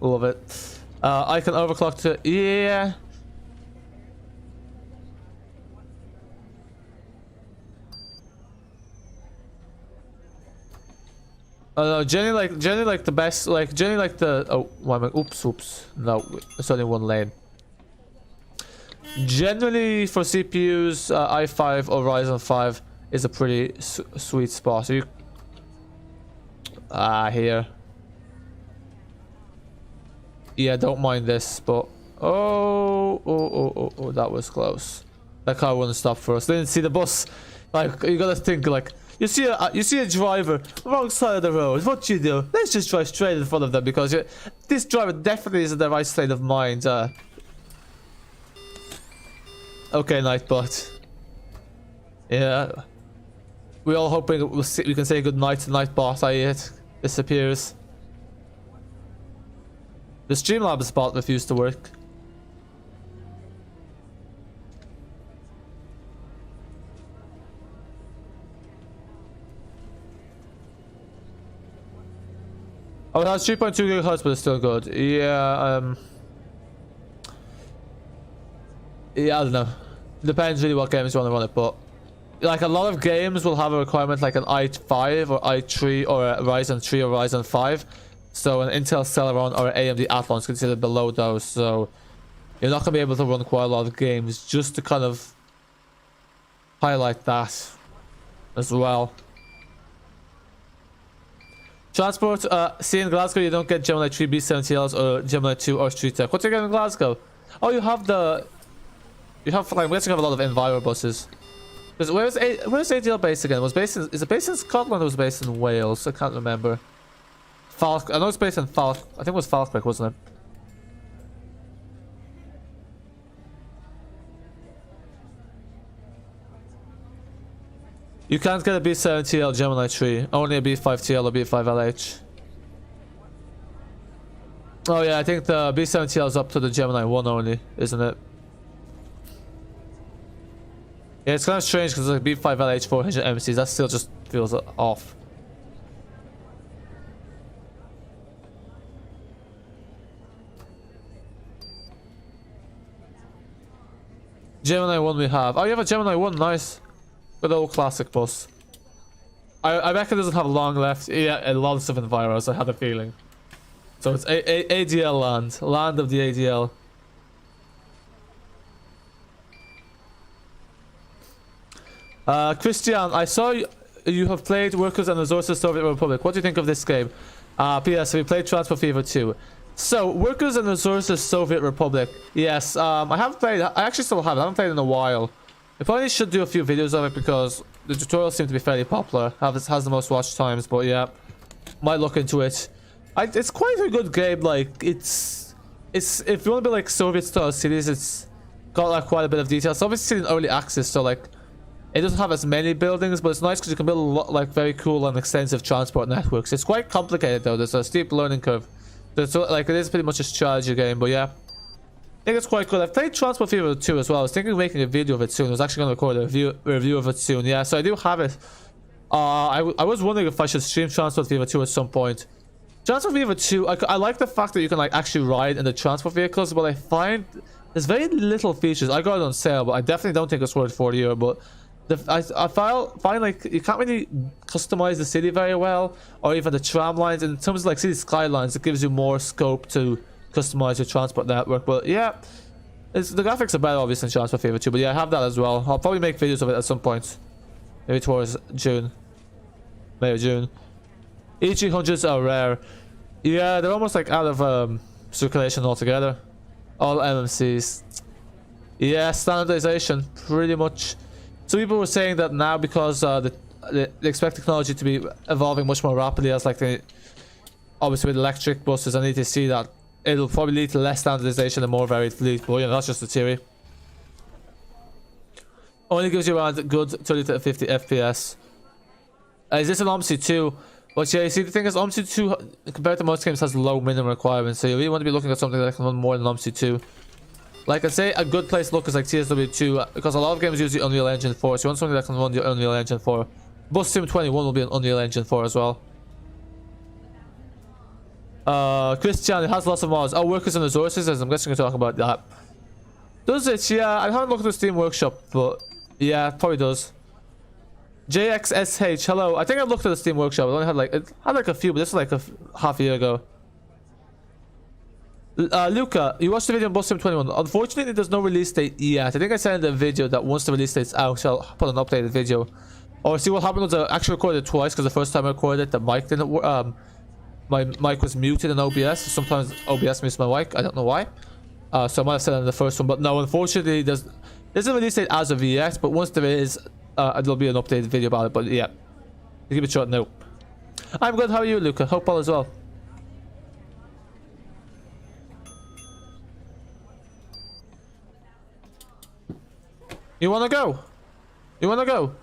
Love it. I can overclock to... Yeah. No, generally like the best, like generally like the... Oh, why am I... Oops. No, it's only one lane. Generally for CPUs, i5 or Ryzen 5 is a pretty sweet spot. So you... here. Yeah, don't mind this, but... Oh, that was close. That car wouldn't stop for us. They didn't see the bus. Like, you gotta think, like... You see a driver, wrong side of the road. What you do? Let's just drive straight in front of them, because this driver definitely is in the right state of mind. Okay, Nightbot. Yeah. We're all hoping we can say good night to Nightbot. It disappears. The Streamlabs bot refused to work. Oh, it has 3.2 GHz, but it's still good. Yeah, yeah, I don't know. Depends really what games you want to run it, but like a lot of games will have a requirement like an i5 or i3 or a Ryzen 3 or Ryzen 5. So an Intel Celeron or an AMD Athlon is considered below those. So you're not going to be able to run quite a lot of games, just to kind of highlight that as well. Transport, see in Glasgow you don't get Gemini 3 B70Ls or Gemini 2 or Street Tech. What do you get in Glasgow? Oh, you have the... You have, like, we actually have a lot of Enviro buses. Where's ADL based again? Is it based in Scotland or was it based in Wales? I can't remember. I know it's based in I think it was Falkirk, wasn't it? You can't get a B7TL Gemini tree. Only a B5TL or B5LH. Oh yeah, I think the B7TL is up to the Gemini 1 only, isn't it? Yeah, it's kind of strange because like B5LH 400 MCs, that still just feels off. Gemini 1 we have. Oh, you have a Gemini 1, nice. Good old classic bus. I reckon it doesn't have long left. Yeah, a lot of stuff in Enviros, I had a feeling. So it's ADL land. Land of the ADL. Christian, I saw you have played Workers and Resources Soviet Republic. What do you think of this game? P.S. We played Transport Fever 2. So, Workers and Resources Soviet Republic. Yes, I haven't played. I actually still have it. I haven't played in a while. I probably should do a few videos of it because the tutorials seem to be fairly popular. Has the most watch times, but yeah, might look into it. It's quite a good game. Like it's if you want to be like Soviet style cities, it's got like quite a bit of detail. It's obviously in early access, so like it doesn't have as many buildings, but it's nice because you can build a lot like very cool and extensive transport networks. It's quite complicated though. There's a steep learning curve. Like it is pretty much a strategy game, but yeah. I think it's quite good. I've played Transport Fever 2 as well. I was thinking of making a video of it soon. I was actually going to record a review of it soon. Yeah, so I do have it. I was wondering if I should stream Transport Fever 2 at some point. Transport Fever 2, I like the fact that you can like actually ride in the transport vehicles, but I find there's very little features. I got it on sale, but I definitely don't think it's worth €40. But I find like you can't really customize the city very well, or even the tram lines. In terms of like city skylines, it gives you more scope to customize your transport network. But yeah, the graphics are better obviously in Transport Fever 2, but yeah, I have that as well. I'll probably make videos of it at some point, maybe towards June, May or June. E400s are rare. Yeah, they're almost like out of circulation altogether. All MMCs. Yeah, standardization pretty much. So people were saying that now because they expect technology to be evolving much more rapidly, as like obviously with electric buses and ETC, that it'll probably lead to less standardization and more varied fleet. But yeah, that's just a theory. Only gives you around good 30 to 50 FPS. Is this an Omsi 2? But yeah, you see the thing is Omsi 2 compared to most games has low minimum requirements, so you really want to be looking at something that can run more than Omsi 2. Like I say, a good place to look is like TSW2, because a lot of games use the Unreal Engine 4, so you want something that can run the Unreal Engine 4. Bus Sim 21 will be an Unreal Engine 4 as well. Christian, it has lots of mods. Oh, Workers and Resources, I'm guessing you're talking about that. Does it? Yeah, I haven't looked at the Steam Workshop, but yeah, it probably does. JXSH, hello. I think I looked at the Steam Workshop. It had like a few, but this is like a half a year ago. Luca, you watched the video on Bus Sim 21. Unfortunately, there's no release date yet. I think I said in the video that once the release date's out, I'll put an updated video. Or see what happened was I actually recorded it twice, because the first time I recorded it, the mic didn't work. My mic was muted in OBS. Sometimes OBS mutes my mic. I don't know why. So I might have said it in the first one, but no, unfortunately, there's a release date as of yet. But once there is, there'll be an updated video about it. But yeah, keep it short. No, I'm good. How are you, Luca? Hope all is well. You wanna go? You wanna go?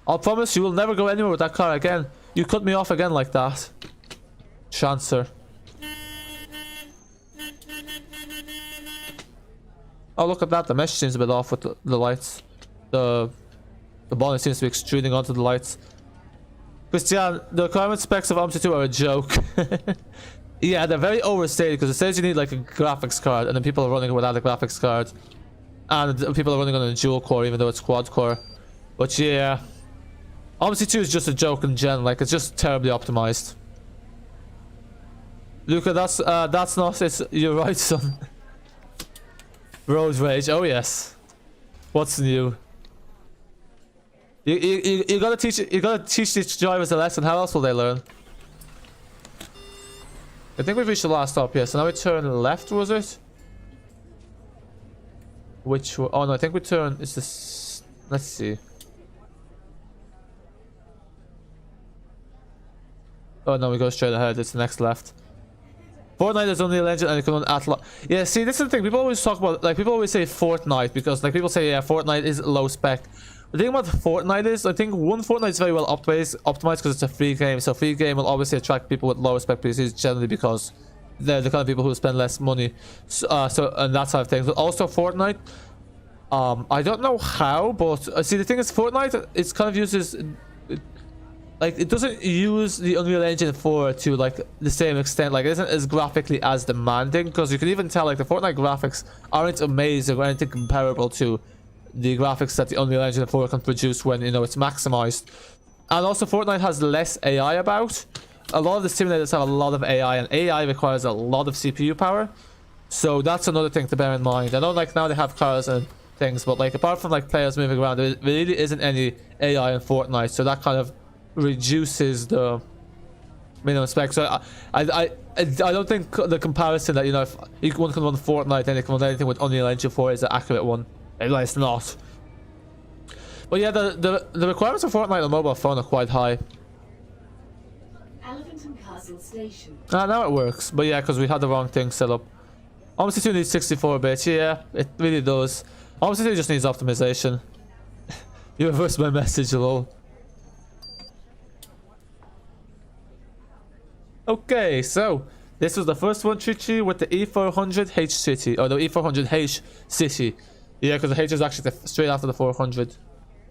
I'll promise you will never go anywhere with that car again. You cut me off again like that. Chancer. Oh, look at that. The mesh seems a bit off with the lights. The bonnet seems to be extruding onto the lights. Christian, the requirement specs of Omsi 2 are a joke. Yeah, they're very overstated because it says you need like a graphics card, and then people are running without a graphics card. And people are running on a dual core even though it's quad core. But yeah, Omsi 2 is just a joke in gen. Like, it's just terribly optimized. Luca, that's not it. You're right, son. Road rage. Oh yes. What's new? You gotta teach these drivers a lesson. How else will they learn? I think we've reached the last stop here. So now we turn left, was it? Which one? Oh no, I think we turn. Is this? Let's see. Oh no, we go straight ahead. It's the next left. Fortnite is Unreal Engine and you can run Atlas. Yeah, see, this is the thing. People always talk about, like, people always say Fortnite because, like, people say, yeah, Fortnite is low spec. The thing about Fortnite is, I think one, Fortnite is very well optimized because it's a free game. So free game will obviously attract people with lower spec PCs generally because they're the kind of people who spend less money. So and that side of things. But also Fortnite, I don't know how, but see the thing is Fortnite, it's kind of uses, like it doesn't use the Unreal Engine 4 to like the same extent. Like it isn't as graphically as demanding because you can even tell like the Fortnite graphics aren't amazing or anything comparable to the graphics that the Unreal Engine 4 can produce when, you know, it's maximized. And also Fortnite has less AI about. A lot of the simulators have a lot of AI, and AI requires a lot of CPU power. So that's another thing to bear in mind. I know like now they have cars and things, but like apart from like players moving around, there really isn't any AI in Fortnite. So that kind of reduces the minimum spec. So I don't think the comparison that, you know, if one can run Fortnite and it can run anything with Unreal Engine 4 is an accurate one. It's not. But yeah, the requirements of Fortnite on mobile phone are quite high. Elephant and Castle Station. Ah, now it works. But yeah, because we had the wrong thing set up. Omsi 2 needs 64 bits. Yeah, it really does. Omsi 2 just needs optimization. You reversed my message, lol. Okay, so this was the first one, Chichi, with the E400H City, or the E400H City. Yeah, because the H is actually straight after the 400. I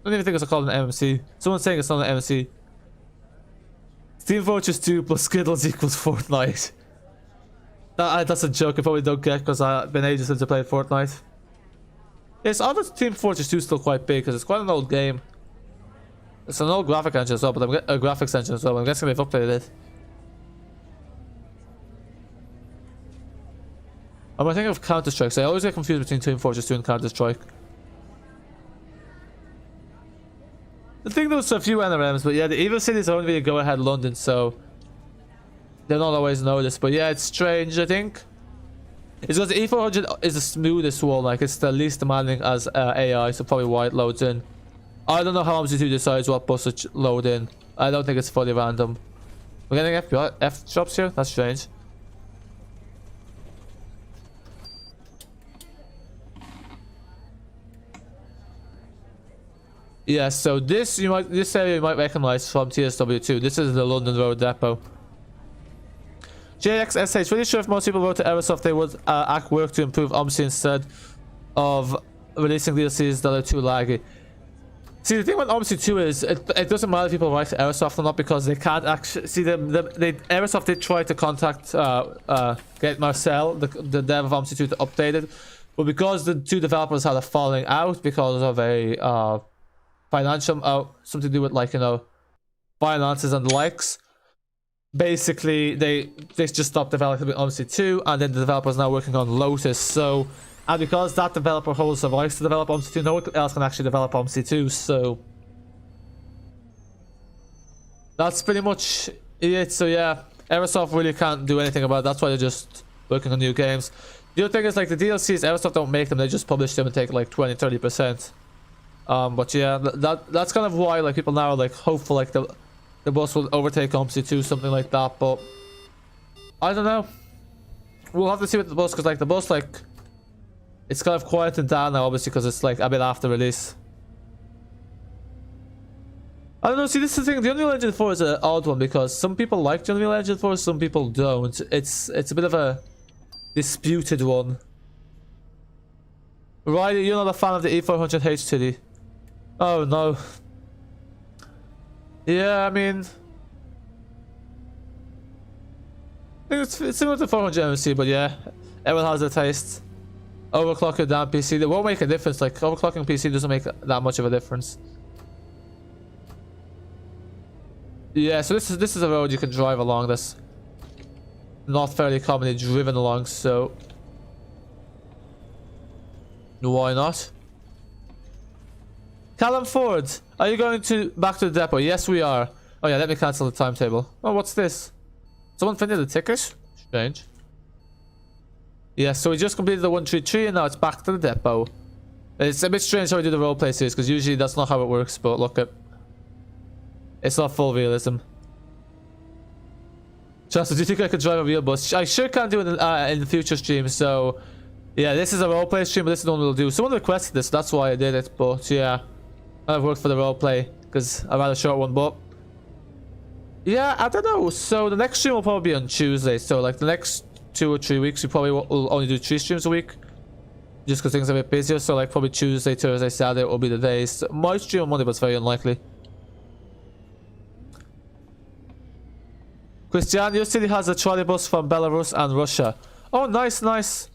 don't even think it's called an MMC. Someone's saying it's not an MMC. Team Fortress 2 plus Skittles equals Fortnite. That's a joke I probably don't get because I've been ages since I played Fortnite. Yes, all the Team Fortress 2 is still quite big because it's quite an old game. It's an old graphic engine as well, but a graphics engine as well. I'm guessing they've updated it. I'm thinking of Counter-Strike, so I always get confused between Team Fortress 2 and Counter-Strike. I think there's a few NRMs, but yeah, the Evo cities are only a go-ahead London, so they're not always noticed. But yeah, it's strange, I think. It's because the E400 is the smoothest one, like it's the least demanding as AI, so probably why it loads in. I don't know how Omsi 2 decides what bus to load in. I don't think it's fully random. We're getting F drops here? That's strange. Yeah, so this area you might recognize from TSW2. This is the London Road depot. JXSH, really sure if most people wrote to Aerosoft they would work to improve Omsi instead of releasing DLCs that are too laggy. See, the thing with Omsi 2 is it doesn't matter if people write to Aerosoft or not because they can't actually see Aerosoft did try to contact get Marcel, the dev of Omsi 2, to update it, but because the two developers had a falling out because of a financial something to do with, like, you know, finances and the likes. Basically, they just stopped developing Omsi 2, and then the developer is now working on Lotus. So, and because that developer holds the rights to develop Omsi 2, no one else can actually develop Omsi 2. So that's pretty much it. So yeah, Aerosoft really can't do anything about it. That's why they're just working on new games. The other thing is, like, the DLCs, Aerosoft don't make them; they just publish them and take like 20-30%. But yeah, that's kind of why, like, people now are like hopeful like the bus will overtake Omsi 2, something like that. But I don't know. We'll have to see with the bus, because like the bus, like, it's kind of quieted down now, obviously, because it's like a bit after release. I don't know. See, this is the thing. The Unreal Engine 4 is an odd one because some people like the Unreal Engine 4, some people don't. It's a bit of a disputed one. Riley, you're not a fan of the E400H City. Oh no. Yeah, I mean, it's similar to 400 MC, but yeah, everyone has their taste. Overclocking down PC, that won't make a difference. Like, overclocking PC doesn't make that much of a difference. Yeah, so this is a road you can drive along that's not fairly commonly driven along, so why not? Callum Ford, are you going back to the depot? Yes, we are. Oh yeah, let me cancel the timetable. Oh, what's this? Someone printed the ticket? Strange. Yeah, so we just completed the 133 and now it's back to the depot. It's a bit strange how we do the roleplay series because usually that's not how it works, but look at... It's not full realism. Chester, do you think I could drive a real bus? I sure can do it in the future streams, so... Yeah, this is a roleplay stream, but this is the one we'll do. Someone requested this, that's why I did it, but yeah. I've worked for the roleplay because I've had a short one, but yeah, I don't know. So the next stream will probably be on Tuesday. So like the next 2 or 3 weeks, we probably will only do 3 streams a week, just because things are a bit busier. So like probably Tuesday, Thursday, Saturday will be the days. Might stream on Monday, but it's very unlikely. Christian, your city has a trolley bus from Belarus and Russia. Oh, nice, nice.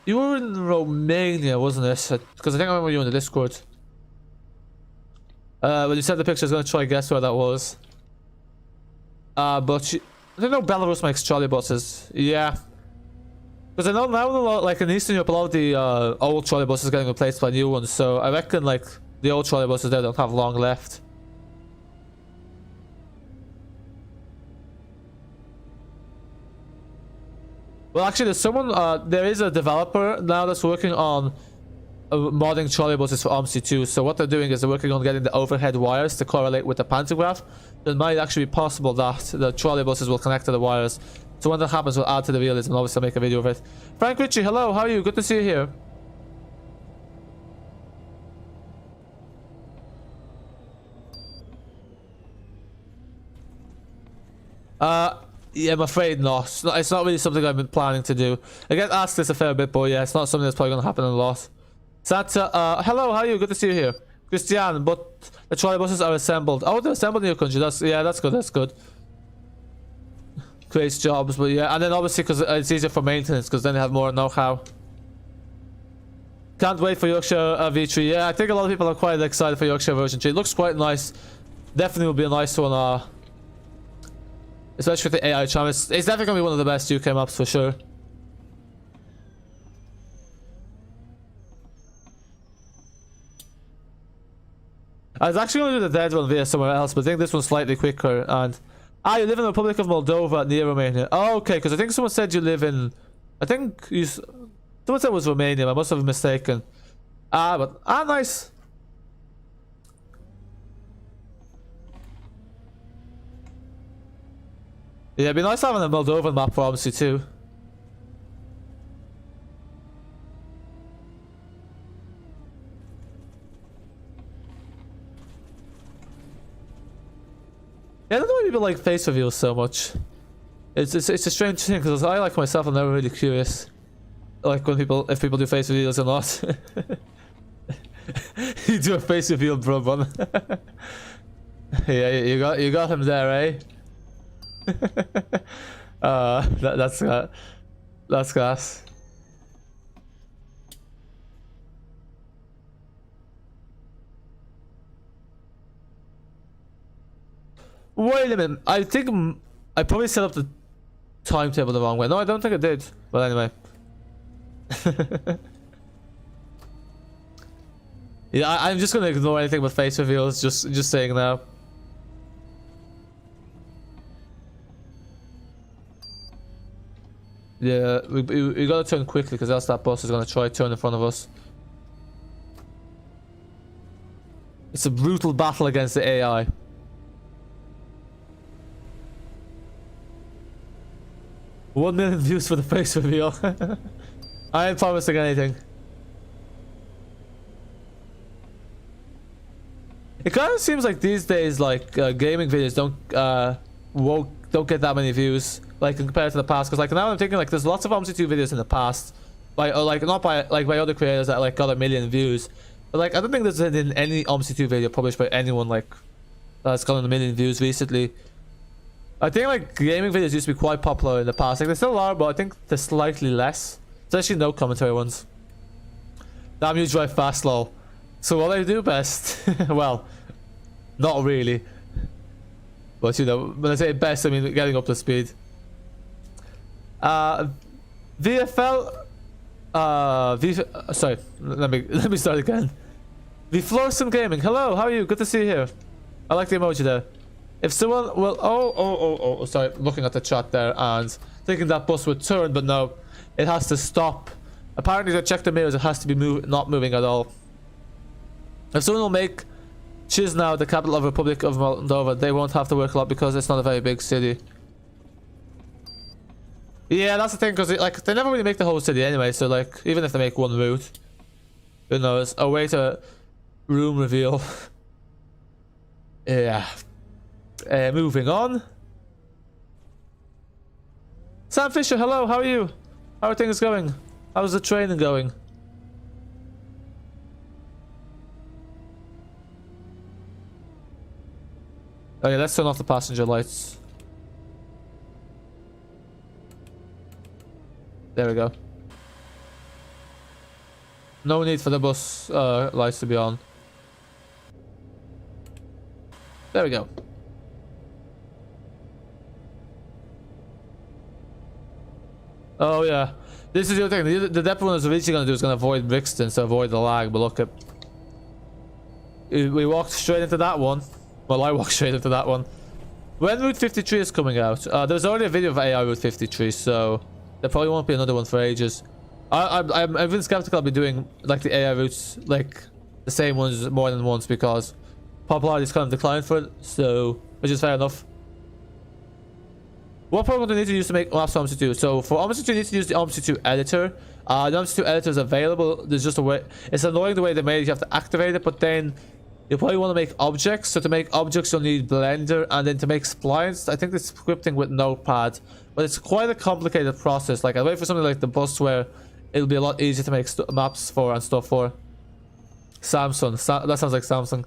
You were in Romania, wasn't it? Because I think I remember you in the Discord. When you sent the picture, I was going to try and guess where that was. But I don't know, Belarus makes trolley buses. Yeah. Because I know now, like in Eastern Europe, a lot of the old trolley buses are getting replaced by new ones. So I reckon like the old trolley buses there don't have long left. Well, actually, there's someone. There is a developer now that's working on modding trolley buses for Omsi too. So what they're doing is they're working on getting the overhead wires to correlate with the pantograph. It might actually be possible that the trolley buses will connect to the wires. So when that happens, we'll add to the realism and obviously make a video of it. Frank Ritchie, hello, how are you? Good to see you here. Yeah, I'm afraid not. It's not really something I've been planning to do. I get asked this a fair bit, but yeah, it's not something that's probably going to happen a lot. Santa, hello, how are you? Good to see you here. Christian, but the trolley buses are assembled. Oh, they're assembled in your country. That's good. That's good. Creates jobs, but yeah, and then obviously because it's easier for maintenance, because then they have more know-how. Can't wait for Yorkshire V3. Yeah, I think a lot of people are quite excited for Yorkshire version 3. It looks quite nice. Definitely will be a nice one. Especially with the AI charm. It's definitely gonna be one of the best UK maps for sure. I was actually going to do the dead one via somewhere else, but I think this one's slightly quicker. And you live in the Republic of Moldova near Romania. Oh, okay, because I think someone said you live in. I think you. Someone said it was Romania. I must have been mistaken. Nice. Yeah, it'd be nice having a Moldovan map for Omsi too. Yeah, I don't know why people like face reveals so much. It's a strange thing because I like myself, I'm never really curious, like when if people do face reveals or not. You do a face reveal, bro, man. Yeah, you got him there, eh? That's gas. Wait a minute, I think I probably set up the timetable the wrong way. No, I don't think I did. But anyway. Yeah, I'm just gonna ignore anything but face reveals, just saying now. Yeah, we gotta turn quickly because else that bus is gonna try to turn in front of us. It's a brutal battle against the AI. $1 million views for the face reveal. I ain't promising anything. It kind of seems like these days, like gaming videos don't get that many views, like compared to the past. Because like now I'm thinking like there's lots of Omsi 2 videos in the past, by not by other creators that like got 1 million views, but like I don't think there's been any Omsi 2 video published by anyone like that's gotten 1 million views recently. I think like gaming videos used to be quite popular in the past. Like they still are, but I think they're slightly less. Especially no commentary ones. Damn, you drive fast, lol. So what I do best? Well, not really. But you know, when I say best, I mean getting up to speed. VFL. Sorry, let me start again. The Florson Gaming. Hello, how are you? Good to see you here. I like the emoji there. If someone will, oh, sorry, looking at the chat there and thinking that bus would turn, but no, it has to stop. Apparently, to check the mirrors, it has to be not moving at all. If someone will make Chisinau the capital of Republic of Moldova, they won't have to work a lot because it's not a very big city. Yeah, that's the thing, because like they never really make the whole city anyway. So like, even if they make one route, who knows? A way to room reveal. Yeah. Moving on. Sam Fisher, hello, how are you? How are things going? How's the training going? Oh yeah, let's turn off the passenger lights. There we go. No need for the bus lights to be on. There we go. Oh yeah, this is the other thing. The depot one is originally going to do is going to avoid Brixton, so avoid the lag. But look at, we walked straight into that one. Well, I walked straight into that one. When Route 53 is coming out, there's already a video of AI Route 53, so there probably won't be another one for ages. I'm even skeptical I'll be doing like the AI routes, like the same ones more than once, because popularity is kind of declined for it. So, which is fair enough. What program do you need to use to make maps for Omsi 2? So for Omsi 2, you need to use the Omsi 2 editor. The Omsi 2 editor is available. There's just a way. It's annoying the way they made it. You have to activate it, but then you probably want to make objects. So to make objects, you'll need Blender, and then to make splines, I think it's scripting with Notepad. But it's quite a complicated process. Like I wait for something like the bus where it'll be a lot easier to make maps for and stuff for. Samsung. That sounds like Samsung.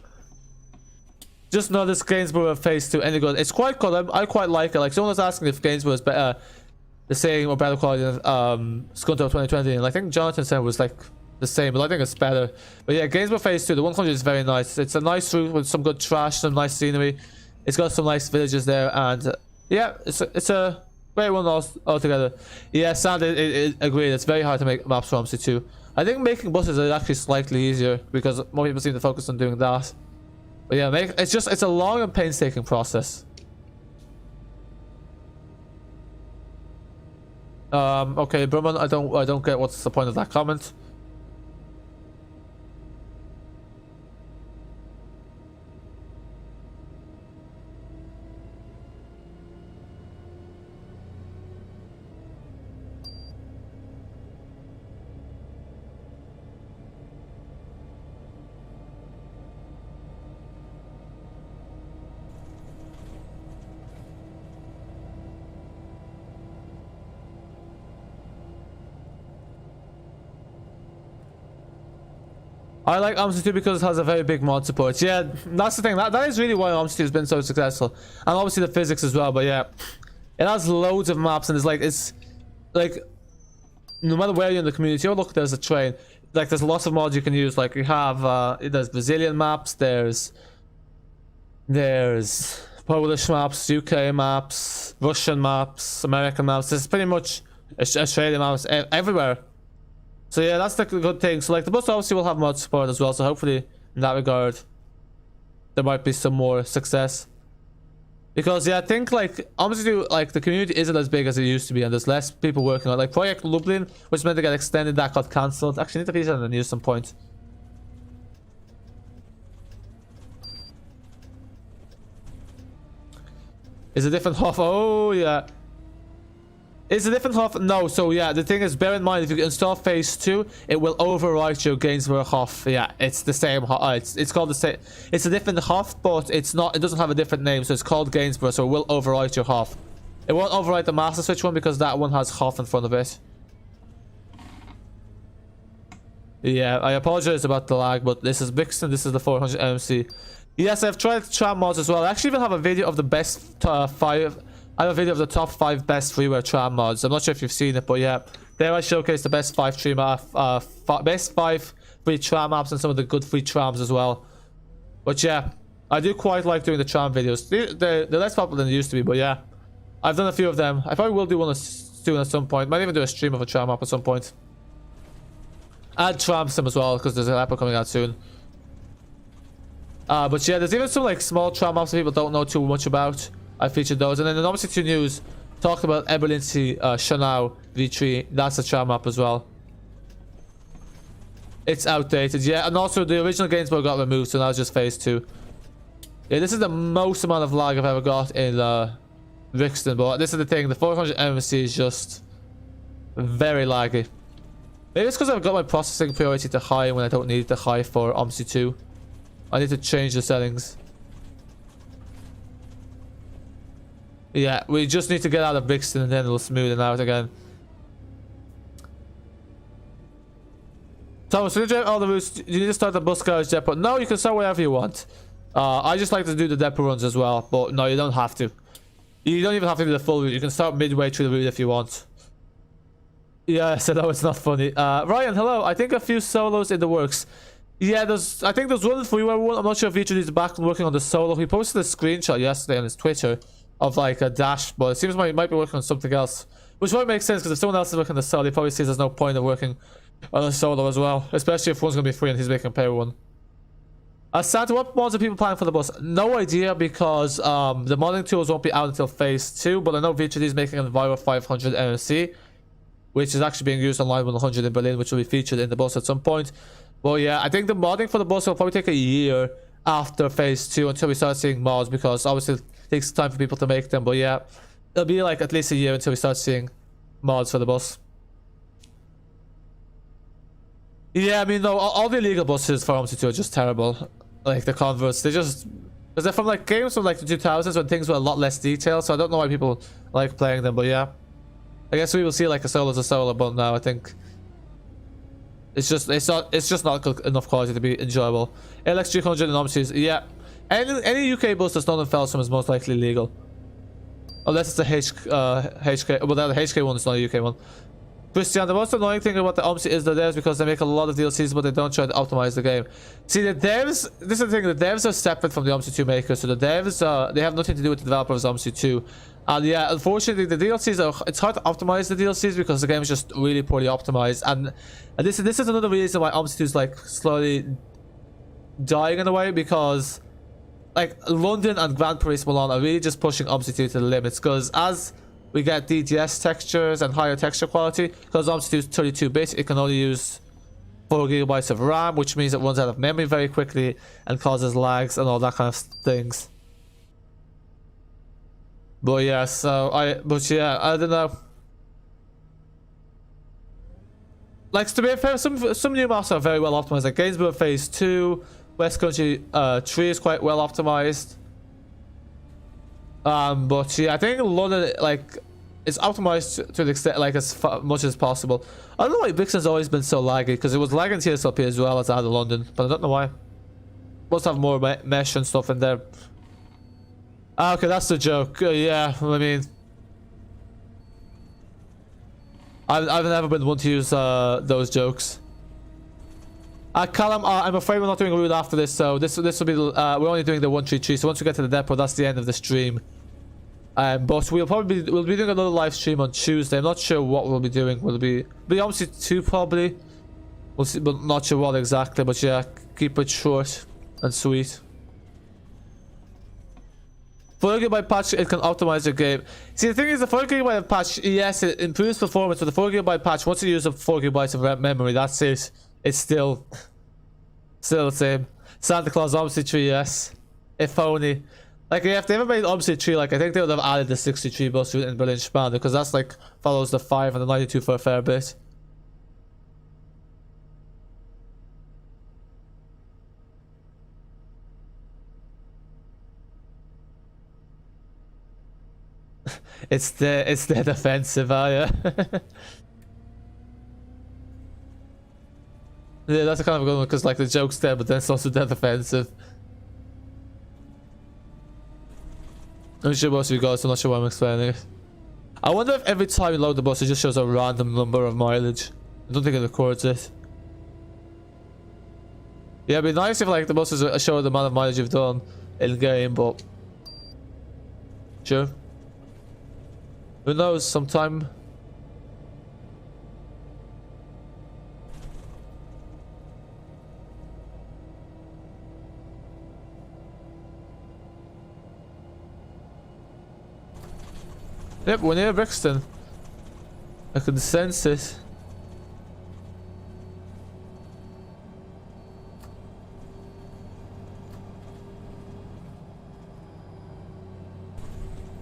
Just know this Gainsborough Phase 2 any good. It's quite good. I quite like it. Like someone was asking if Gainsborough is better, the same or better quality than Scunto 2020, and I think Jonathan said it was like the same, but I think it's better. But yeah, Gainsborough Phase 2, the 100 is very nice. It's a nice route with some good trash, some nice scenery. It's got some nice villages there, and yeah, it's a great one altogether. Yeah, Sand, agreed. It's very hard to make maps for Omsi 2. I think making buses is actually slightly easier because more people seem to focus on doing that. But yeah, it's a long and painstaking process. Okay, Brumman, I don't get what's the point of that comment. I like Omsi 2 because it has a very big mod support. Yeah, that's the thing. That is really why Omsi 2 has been so successful. And obviously the physics as well, but yeah. It has loads of maps and it's like no matter where you're in the community, oh look, there's a train. Like there's lots of mods you can use. Like you have there's Brazilian maps, there's Polish maps, UK maps, Russian maps, American maps. There's pretty much Australian maps everywhere. So yeah, that's the good thing. So like the bus obviously will have mod support as well, so hopefully in that regard there might be some more success. Because yeah, I think like obviously like the community isn't as big as it used to be, and there's less people working on it. Like Project Lublin, which meant to get extended, that got cancelled. Actually, I need to feature on the news some point. Is a different HOF? Oh yeah. Is a different HOF? No, so yeah, the thing is, bear in mind, if you install Phase 2, it will overwrite your Gainsborough HOF. Yeah, it's the same HOF. It's called the same. It's a different HOF, but it's not. It doesn't have a different name, so it's called Gainsborough, so it will overwrite your HOF. It won't overwrite the Master Switch one because that one has HOF in front of it. Yeah, I apologize about the lag, but this is Brixton. This is the 400 MC. Yes, I've tried tram mods as well. I actually even have a video of the best 5. I have a video of the top 5 best freeware tram mods. I'm not sure if you've seen it, but yeah, there I showcase the best 5 best 5 free tram apps and some of the good free trams as well. But yeah, I do quite like doing the tram videos. They're less popular than they used to be, but yeah, I've done a few of them. I probably will do one soon at some point. Might even do a stream of a tram app at some point. Add tram sim as well because there's an app coming out soon. But yeah, there's even some like small tram apps that people don't know too much about. I featured those, and then obviously 2 news talked about Eberlincy Shanau V3. That's a tram map as well. It's outdated, yeah, and also the original Gainsborough got removed, so now it's just Phase 2. Yeah, this is the most amount of lag I've ever got in Brixton, but this is the thing, the 400 MMC is just very laggy. Maybe it's because I've got my processing priority to high when I don't need it to high for Omsi 2. I need to change the settings. Yeah, we just need to get out of Brixton and then we'll smooth it out again. Thomas, when you drive all the routes, you need to start the bus garage depot. No, you can start wherever you want. I just like to do the depot runs as well, but no, you don't have to. You don't even have to do the full route. You can start midway through the route if you want. Yeah, so no, it's not funny. Ryan, hello. I think a few solos in the works. Yeah, I think there's one freeware one. I'm not sure if Richard is back working on the solo. He posted a screenshot yesterday on his Twitter of like a dash, but it seems like he might be working on something else. Which might make sense because if someone else is working on the solo, he probably sees there's no point in working on a solo as well. Especially if one's going to be free and he's making a pay one. Santa, what mods are people planning for the bus? No idea because the modding tools won't be out until phase 2, but I know VHD is making an Enviro 500 NMC, which is actually being used on line 100 in Berlin, which will be featured in the bus at some point. Well, yeah, I think the modding for the bus will probably take a year after phase 2 until we start seeing mods, because obviously it takes time for people to make them. But yeah, it'll be like at least a year until we start seeing mods for the bus. Yeah, I mean, no, all the illegal buses for Omsi 2 are just terrible. Like the converts, because they're from like games from like the 2000s when things were a lot less detailed. So I don't know why people like playing them, but yeah, I guess we will see like a solo as a solo, but now I think it's just not good enough quality to be enjoyable. LX 300 and Omsi's, yeah. Any UK bus that's not in Felsham is most likely legal, unless it's a HK. Well, the HK one is not a UK one. Christian, the most annoying thing about the Omsi is the devs, because they make a lot of DLCs, but they don't try to optimize the game. See, the devs, this is the thing, the devs are separate from the Omsi 2 makers, so the devs, they have nothing to do with the developers of Omsi 2. And yeah, unfortunately, the DLCs it's hard to optimize the DLCs because the game is just really poorly optimized. And this is another reason why Omsi 2 is like slowly dying in a way, because like London and Grand Paris Milan are really just pushing Omsi 2 to the limits, because as we get DTS textures and higher texture quality, because Omsi 2 is 32-bit, it can only use 4 GB of RAM, which means it runs out of memory very quickly and causes lags and all that kind of things. But yeah, yeah, I don't know. Like, to be fair, some new maps are very well optimized. Like Gainsborough Phase 2, West Country 3 is quite well optimized. But yeah, I think London, like, it's optimized to the extent, like, as much as possible. I don't know why Brixton's always been so laggy, because it was lagging TSLP as well as Addon London, but I don't know why. Must have more mesh and stuff in there. Ah, okay, that's the joke. Yeah, I mean, I've never been one to use those jokes. Callum, I'm afraid we're not doing a route after this, so this will be we're only doing the 133. So once we get to the depot, that's the end of the stream. But we'll be doing another live stream on Tuesday. I'm not sure what we'll be doing. Will it be obviously 2 probably? We'll see, but not sure what exactly. But yeah, keep it short and sweet. 4 GB patch, it can optimize your game. See, the thing is, the 4 GB patch, yes, it improves performance, but the 4 GB patch, once you use up 4 GB of memory, that's it. It's still the same. Santa Claus Omsi 3, yes. If only. Like, yeah, if they ever made Omsi 3, like, I think they would have added the 63 bus route in Berlin Span, because that's like follows the 5 and the 92 for a fair bit. It's the defensive, yeah. Yeah, that's a kind of a good one, because like the joke's there, but then it's also dead offensive. I'm sure most of you guys, I'm not sure why I'm explaining it. I wonder if every time you load the bus, it just shows a random number of mileage. I don't think it records it. Yeah, it'd be nice if like the buses show the amount of mileage you've done in game, but sure. Who knows? Sometime. Yep, we're near Brixton. I can sense it.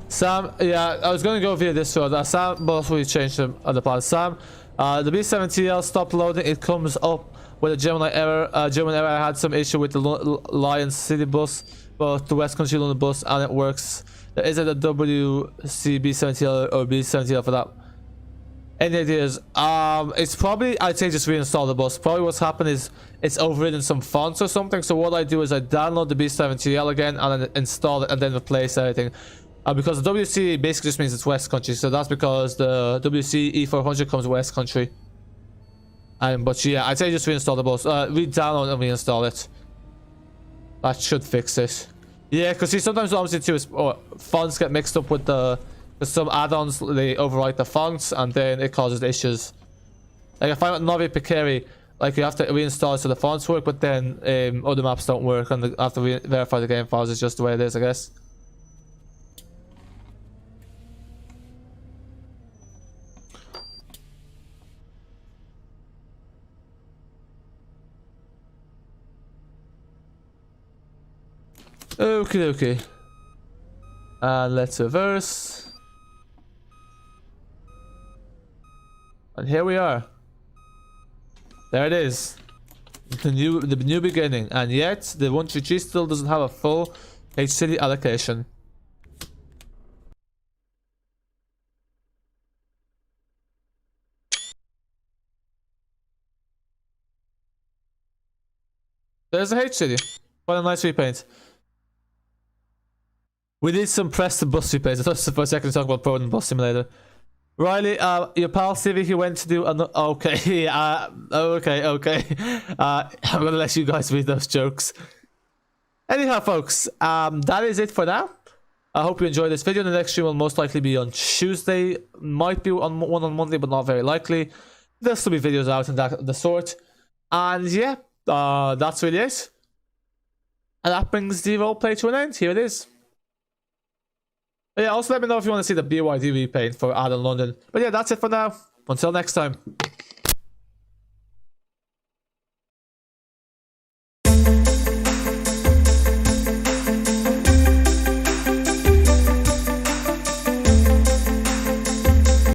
Sam, yeah, I was going to go via this road. Sam, both we changed them on the plan. Sam, the B7TL stopped loading. It comes up with a Gemini error. German error. I had some issue with the Lion City bus. both the West Country London bus and it works. There isn't a WC B70L or B70L for that. Any ideas? It's probably, I'd say just reinstall the bus. Probably what's happened is it's overridden some fonts or something. So what I do is I download the B70L again and then install it and then replace everything. Because the WC basically just means it's West Country. So that's because the WC E400 comes West Country. But yeah, I'd say just reinstall the bus. Re-download and reinstall it. That should fix it. Yeah, because see, sometimes obviously too is fonts get mixed up with the some add-ons. They overwrite the fonts and then it causes issues. Like I find with Novi Picari, like you have to reinstall it so the fonts work, but then other maps don't work and have to verify the game files. It's just the way it is, I guess. Okay. And let's reverse. And here we are. There it is. The new beginning. And yet the 133 still doesn't have a full H City allocation. There's a H City. What a nice repaint. We need some Preston bus repaints. I thought for a second to talk about Proton Bus Simulator. Riley, your pal Civic, he went to do an okay, okay. I'm gonna let you guys read those jokes. Anyhow, folks, that is it for now. I hope you enjoyed this video. The next stream will most likely be on Tuesday. Might be one on Monday, but not very likely. There'll still be videos out and that the sort. And yeah, that's really it. And that brings the roleplay to an end. Here it is. But yeah, also let me know if you want to see the BYD repaint for Addon London. But yeah, that's it for now. Until next time.